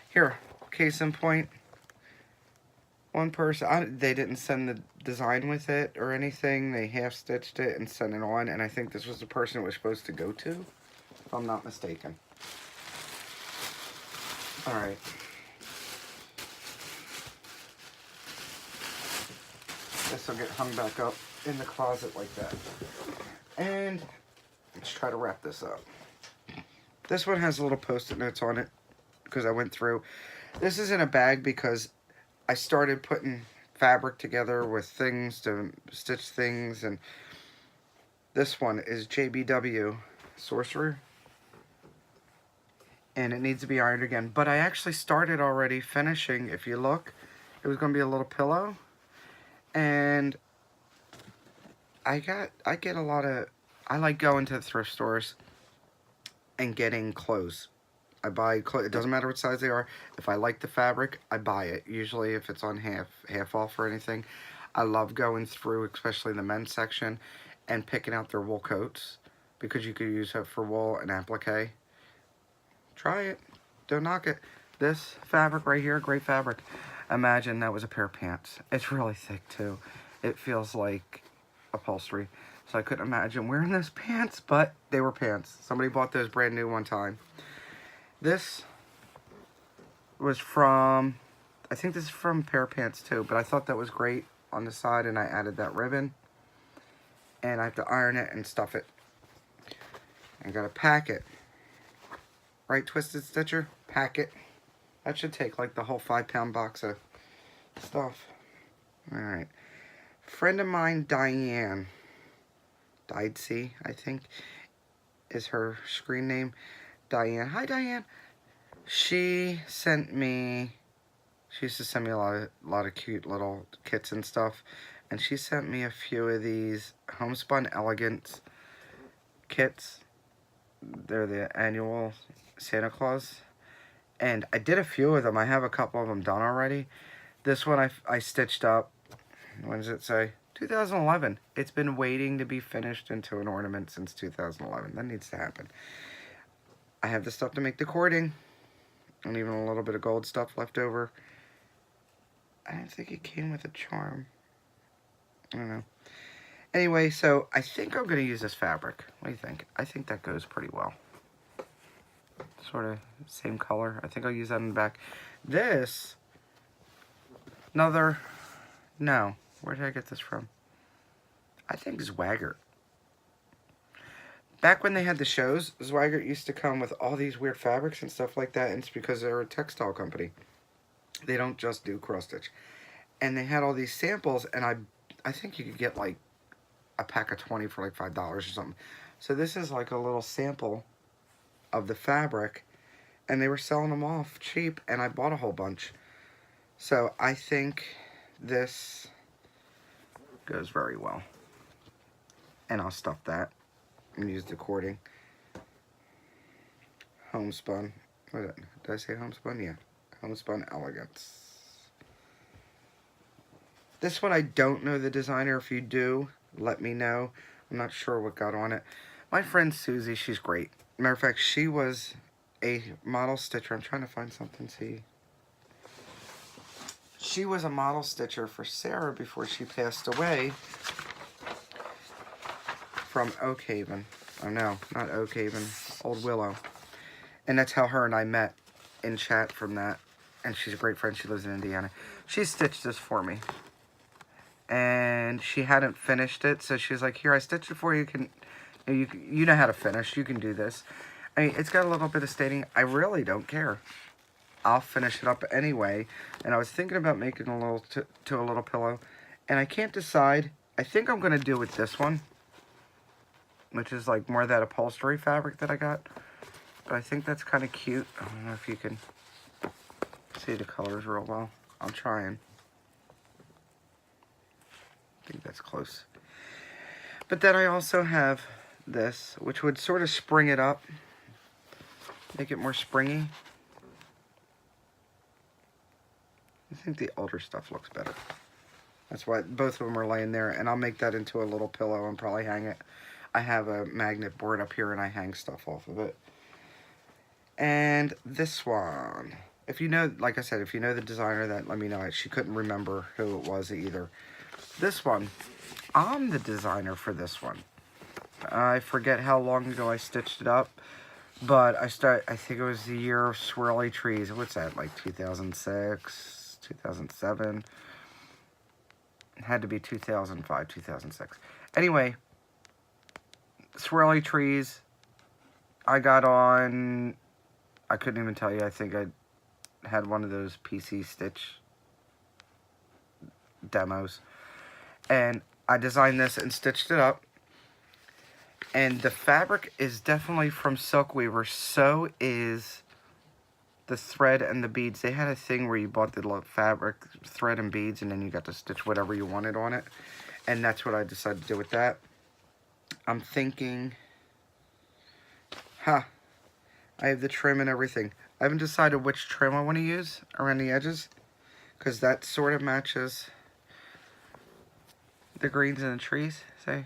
Here, case in point. One person, they didn't send the design with it or anything. They half-stitched it and sent it on, and I think this was the person it was supposed to go to, if I'm not mistaken. Alright. This will get hung back up in the closet like that. And let's try to wrap this up. This one has little post-it notes on it because I went through. This is in a bag because I started putting fabric together with things to stitch things, and this one is JBW Sorcerer, and it needs to be ironed again. But I actually started already finishing. If you look, it was going to be a little pillow, and I get a lot of, I like going to the thrift stores and getting clothes. I buy clothes. It doesn't matter what size they are. If I like the fabric, I buy it. Usually if it's on half off or anything. I love going through, especially the men's section, and picking out their wool coats, because you could use it for wool and applique. Try it. Don't knock it. This fabric right here, great fabric. Imagine that was a pair of pants. It's really thick too. It feels like upholstery. So I couldn't imagine wearing those pants, but they were pants. Somebody bought those brand new one time. This was from, I think this is from a pair of pants too, but I thought that was great on the side, and I added that ribbon. And I have to iron it and stuff it. I gotta pack it. Right, Twisted Stitcher? Pack it. That should take like the whole 5-pound box of stuff. Alright. Friend of mine, Diane. Didesy, I think, is her screen name. Diane. Hi, Diane. She sent me, she used to send me a lot of cute little kits and stuff, and she sent me a few of these Homespun Elegance kits. They're the annual Santa Claus, and I did a few of them. I have a couple of them done already. This one I stitched up, when does it say? 2011. It's been waiting to be finished into an ornament since 2011. That needs to happen. I have the stuff to make the cording, and even a little bit of gold stuff left over. I don't think it came with a charm. I don't know. Anyway, so I think I'm going to use this fabric. What do you think? I think that goes pretty well. Sort of same color. I think I'll use that in the back. This, another, no. Where did I get this from? I think Zwaggart. Back when they had the shows, Zwaggart used to come with all these weird fabrics and stuff like that, and it's because they're a textile company. They don't just do cross stitch. And they had all these samples, and I think you could get like a pack of 20 for like $5 or something. So this is like a little sample of the fabric, and they were selling them off cheap, and I bought a whole bunch. So I think this goes very well. And I'll stuff that and use the cording. Homespun. What is it? Did I say homespun? Yeah. Homespun Elegance. This one I don't know the designer. If you do, let me know. I'm not sure what got on it. My friend Susie, she's great. Matter of fact, she was a model stitcher. I'm trying to find something, see. She was a model stitcher for Sarah before she passed away from Oak Haven. Oh no, not Oak Haven, Old Willow. And that's how her and I met in chat from that. And she's a great friend. She lives in Indiana. She stitched this for me. And she hadn't finished it, so she's like, here, I stitched it for you. You know how to finish. You can do this. I mean, it's got a little bit of staining. I really don't care. I'll finish it up anyway. And I was thinking about making a little to a little pillow, and I can't decide. I think I'm going to do with this one, which is like more of that upholstery fabric that I got. But I think that's kind of cute. I don't know if you can see the colors real well. I'm trying. I think that's close. But then I also have this, which would sort of spring it up, make it more springy. I think the older stuff looks better. That's why both of them are laying there, and I'll make that into a little pillow and probably hang it. I have a magnet board up here and I hang stuff off of it. And this one, if you know, like I said, if you know the designer, that let me know. She couldn't remember who it was either. This one, I'm the designer for this one. I forget how long ago I stitched it up, but I think it was the year of swirly trees. What's that, like 2006, 2007? It had to be 2005, 2006. Anyway, swirly trees, I got on, I couldn't even tell you, I think I had one of those PC Stitch demos, and I designed this and stitched it up, and the fabric is definitely from Silk Weaver, so is the thread and the beads. They had a thing where you bought the fabric, thread and beads, and then you got to stitch whatever you wanted on it, and that's what I decided to do with that. I'm thinking, I have the trim and everything. I haven't decided which trim I want to use around the edges, because that sort of matches the greens and the trees, see?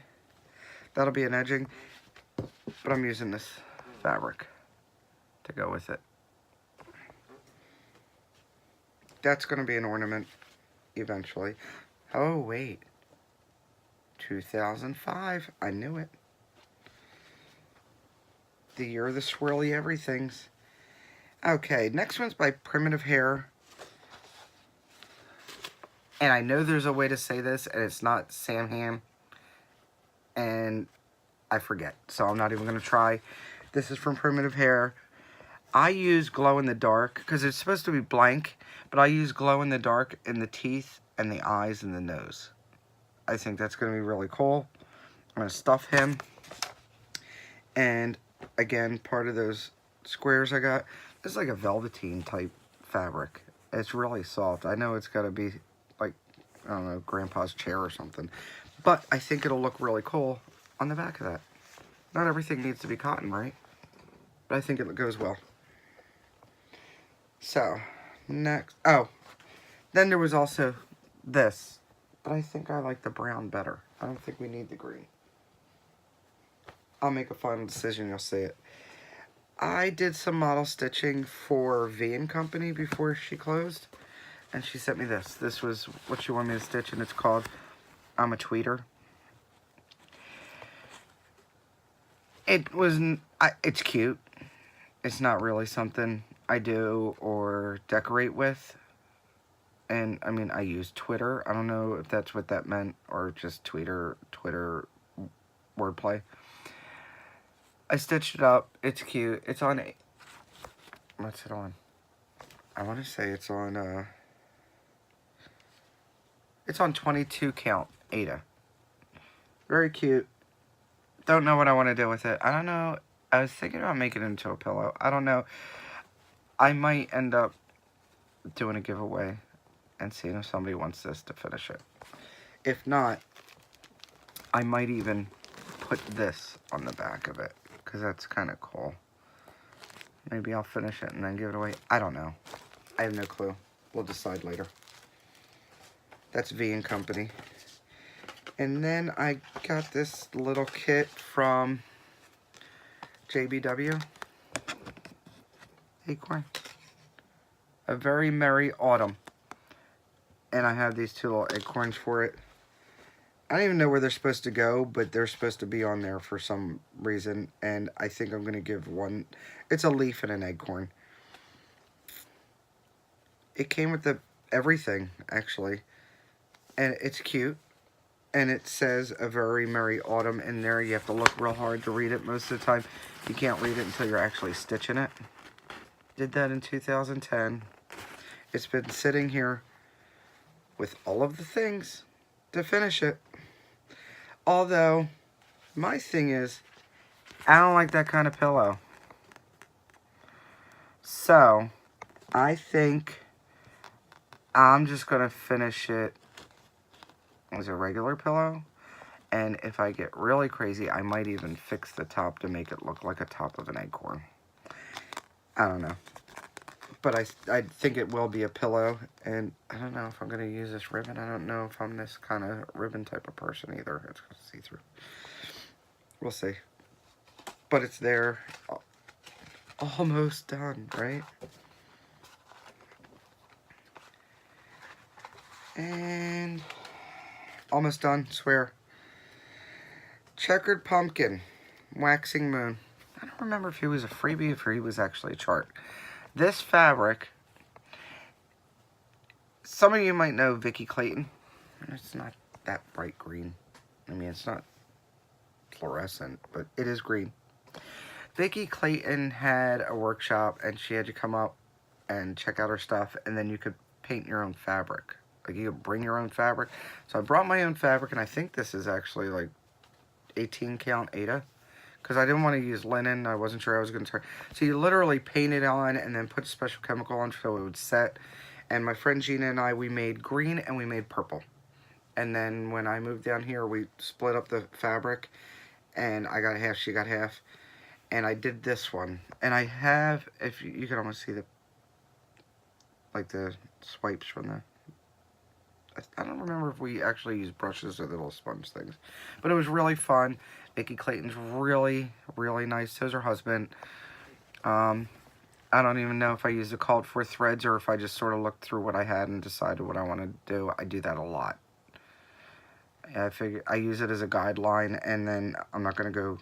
That'll be an edging, but I'm using this fabric to go with it. That's going to be an ornament eventually. Oh, wait. 2005. I knew it. The year of the swirly everythings. Okay, next one's by Primitive Hair. And I know there's a way to say this, and it's not Samham. And I forget, so I'm not even going to try. This is from Primitive Hair. I use glow in the dark, because it's supposed to be blank, but I use glow in the dark in the teeth and the eyes and the nose. I think that's going to be really cool. I'm going to stuff him. And again, part of those squares I got, it's like a velveteen type fabric. It's really soft. I know it's got to be like, I don't know, Grandpa's chair or something. But I think it'll look really cool on the back of that. Not everything needs to be cotton, right? But I think it goes well. So, next, oh, then there was also this, but I think I like the brown better. I don't think we need the green. I'll make a final decision, you'll see it. I did some model stitching for V & Company before she closed, and she sent me this. This was what she wanted me to stitch, and it's called I'm a Tweeter. It was, it's cute. It's not really something I do or decorate with. And, I mean, I use Twitter. I don't know if that's what that meant or just Twitter wordplay. I stitched it up. It's cute. It's on, what's it on? I want to say it's on 22 count, Ada. Very cute. Don't know what I want to do with it. I don't know. I was thinking about making it into a pillow. I don't know. I might end up doing a giveaway and seeing if somebody wants this to finish it. If not, I might even put this on the back of it, because that's kind of cool. Maybe I'll finish it and then give it away. I don't know. I have no clue. We'll decide later. That's V & Company. And then I got this little kit from JBW. Acorn. A Very Merry Autumn. And I have these two little acorns for it. I don't even know where they're supposed to go, but they're supposed to be on there for some reason. And I think I'm going to give one. It's a leaf and an acorn. It came with everything, actually. And it's cute. And it says A Very Merry Autumn in there. You have to look real hard to read it most of the time. You can't read it until you're actually stitching it. Did that in 2010. It's been sitting here with all of the things to finish it. Although, my thing is, I don't like that kind of pillow. So, I think I'm just going to finish it as a regular pillow. And if I get really crazy, I might even fix the top to make it look like a top of an acorn. I don't know. But I think it will be a pillow. And I don't know if I'm going to use this ribbon. I don't know if I'm this kind of ribbon type of person either. It's going to see through. We'll see. But it's there. Almost done, right? And almost done, swear. Checkered Pumpkin, Waxing Moon. I don't remember if he was a freebie or if he was actually a chart. This fabric, some of you might know Vicky Clayton. It's not that bright green. I mean, it's not fluorescent, but it is green. Vicky Clayton had a workshop, and she had to come up and check out her stuff, and then you could paint your own fabric. Like, you could bring your own fabric. So I brought my own fabric, and I think this is actually like 18 count Aida, because I didn't want to use linen. I wasn't sure I was going to try. So you literally paint it on and then put a special chemical on so it would set. And my friend Gina and I, we made green and we made purple. And then when I moved down here, we split up the fabric, and I got half, she got half. And I did this one. And I have, if you can almost see the, like the swipes from the, I don't remember if we actually used brushes or the little sponge things. But it was really fun. Vicky Clayton's really, really nice. So's her husband. I don't even know if I used the called for threads or if I just sort of looked through what I had and decided what I wanted to do. I do that a lot. I figure I use it as a guideline, and then I'm not going to go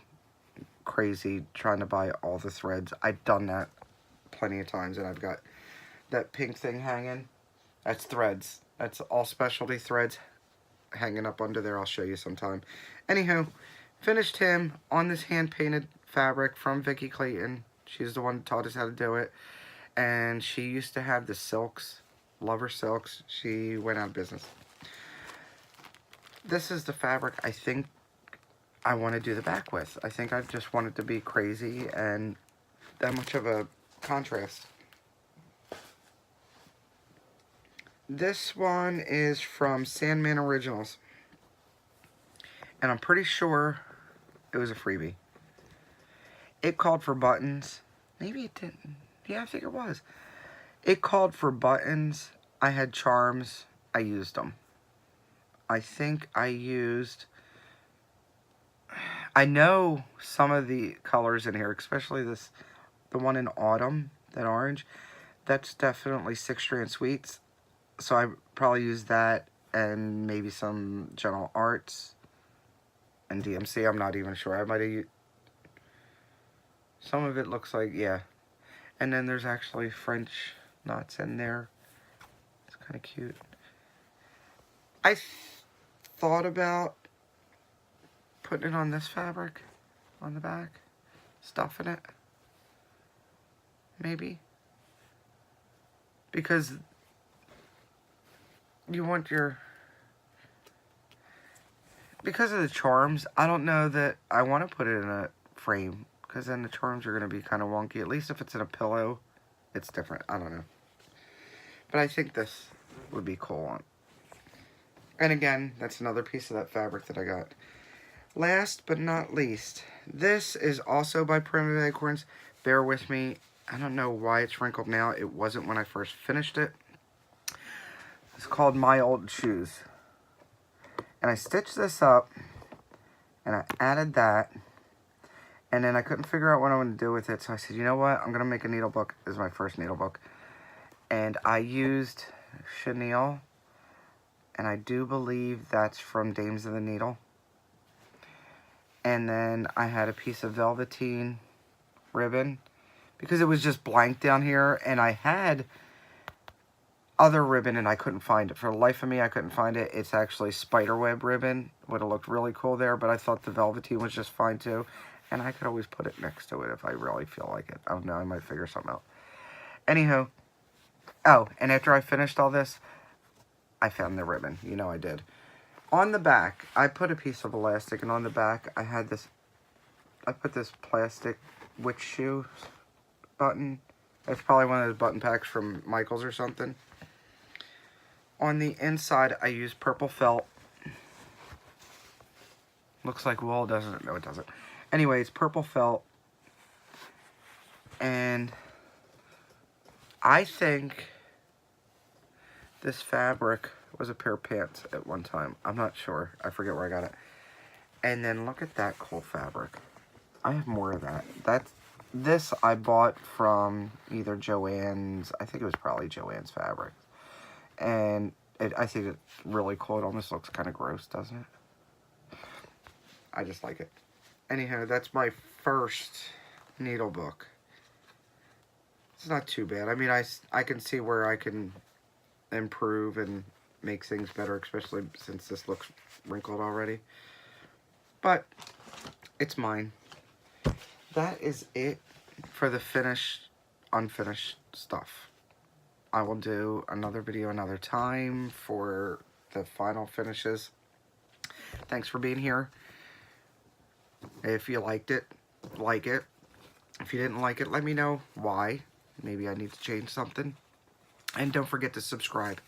crazy trying to buy all the threads. I've done that plenty of times, and I've got that pink thing hanging. That's threads. That's all specialty threads hanging up under there. I'll show you sometime. Anywho, finished him on this hand-painted fabric from Vicky Clayton. She's the one who taught us how to do it. And she used to have the silks. Love her silks. She went out of business. This is the fabric I think I want to do the back with. I think I just want it to be crazy and that much of a contrast. This one is from Sandman Originals. And I'm pretty sure it was a freebie. It called for buttons. Maybe it didn't. Yeah, I think it was. It called for buttons. I had charms. I used them. I think I used... I know some of the colors in here, especially this, the one in autumn, that orange. That's definitely 6-strand sweets. So I probably used that and maybe some General Arts and DMC. I'm not even sure. I might have used... Some of it looks like, yeah. And then there's actually French knots in there. It's kind of cute. I thought about putting it on this fabric on the back. Stuffing it. Maybe. Because you want your... Because of the charms, I don't know that I want to put it in a frame. Because then the charms are going to be kind of wonky. At least if it's in a pillow, it's different. I don't know. But I think this would be cool. And again, that's another piece of that fabric that I got. Last but not least, this is also by Primitive Acorns. Bear with me. I don't know why it's wrinkled now. It wasn't when I first finished it. It's called My Old Shoes. And I stitched this up. And I added that. And then I couldn't figure out what I wanted to do with it. So I said, you know what? I'm going to make a needle book. This is my first needle book. And I used chenille. And I do believe that's from Dames of the Needle. And then I had a piece of velveteen ribbon. Because it was just blank down here. And I had other ribbon and I couldn't find it. For the life of me, I couldn't find it. It's actually spiderweb ribbon. Would have looked really cool there. But I thought the velveteen was just fine too. And I could always put it next to it if I really feel like it. I don't know. I might figure something out. Anywho. Oh, and after I finished all this, I found the ribbon. You know I did. On the back, I put a piece of elastic. And on the back, I had this... I put this plastic witch shoe button. It's probably one of those button packs from Michael's or something. On the inside, I use purple felt. Looks like wool, doesn't it? No, it doesn't. Anyways, purple felt. And I think this fabric was a pair of pants at one time. I'm not sure. I forget where I got it. And then look at that cool fabric. I have more of that. This I bought from either Joann's. I think it was probably Joann's fabric. And I think it's really cool. It almost looks kind of gross, doesn't it? I just like it. Anyhow, that's my first needle book. It's not too bad. I mean, I can see where I can improve and make things better, especially since this looks wrinkled already. But it's mine. That is it for the finished, unfinished stuff. I will do another video another time for the final finishes. Thanks for being here. If you liked it, like it. If you didn't like it, let me know why. Maybe I need to change something. And don't forget to subscribe.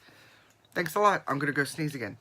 Thanks a lot. I'm going to go sneeze again.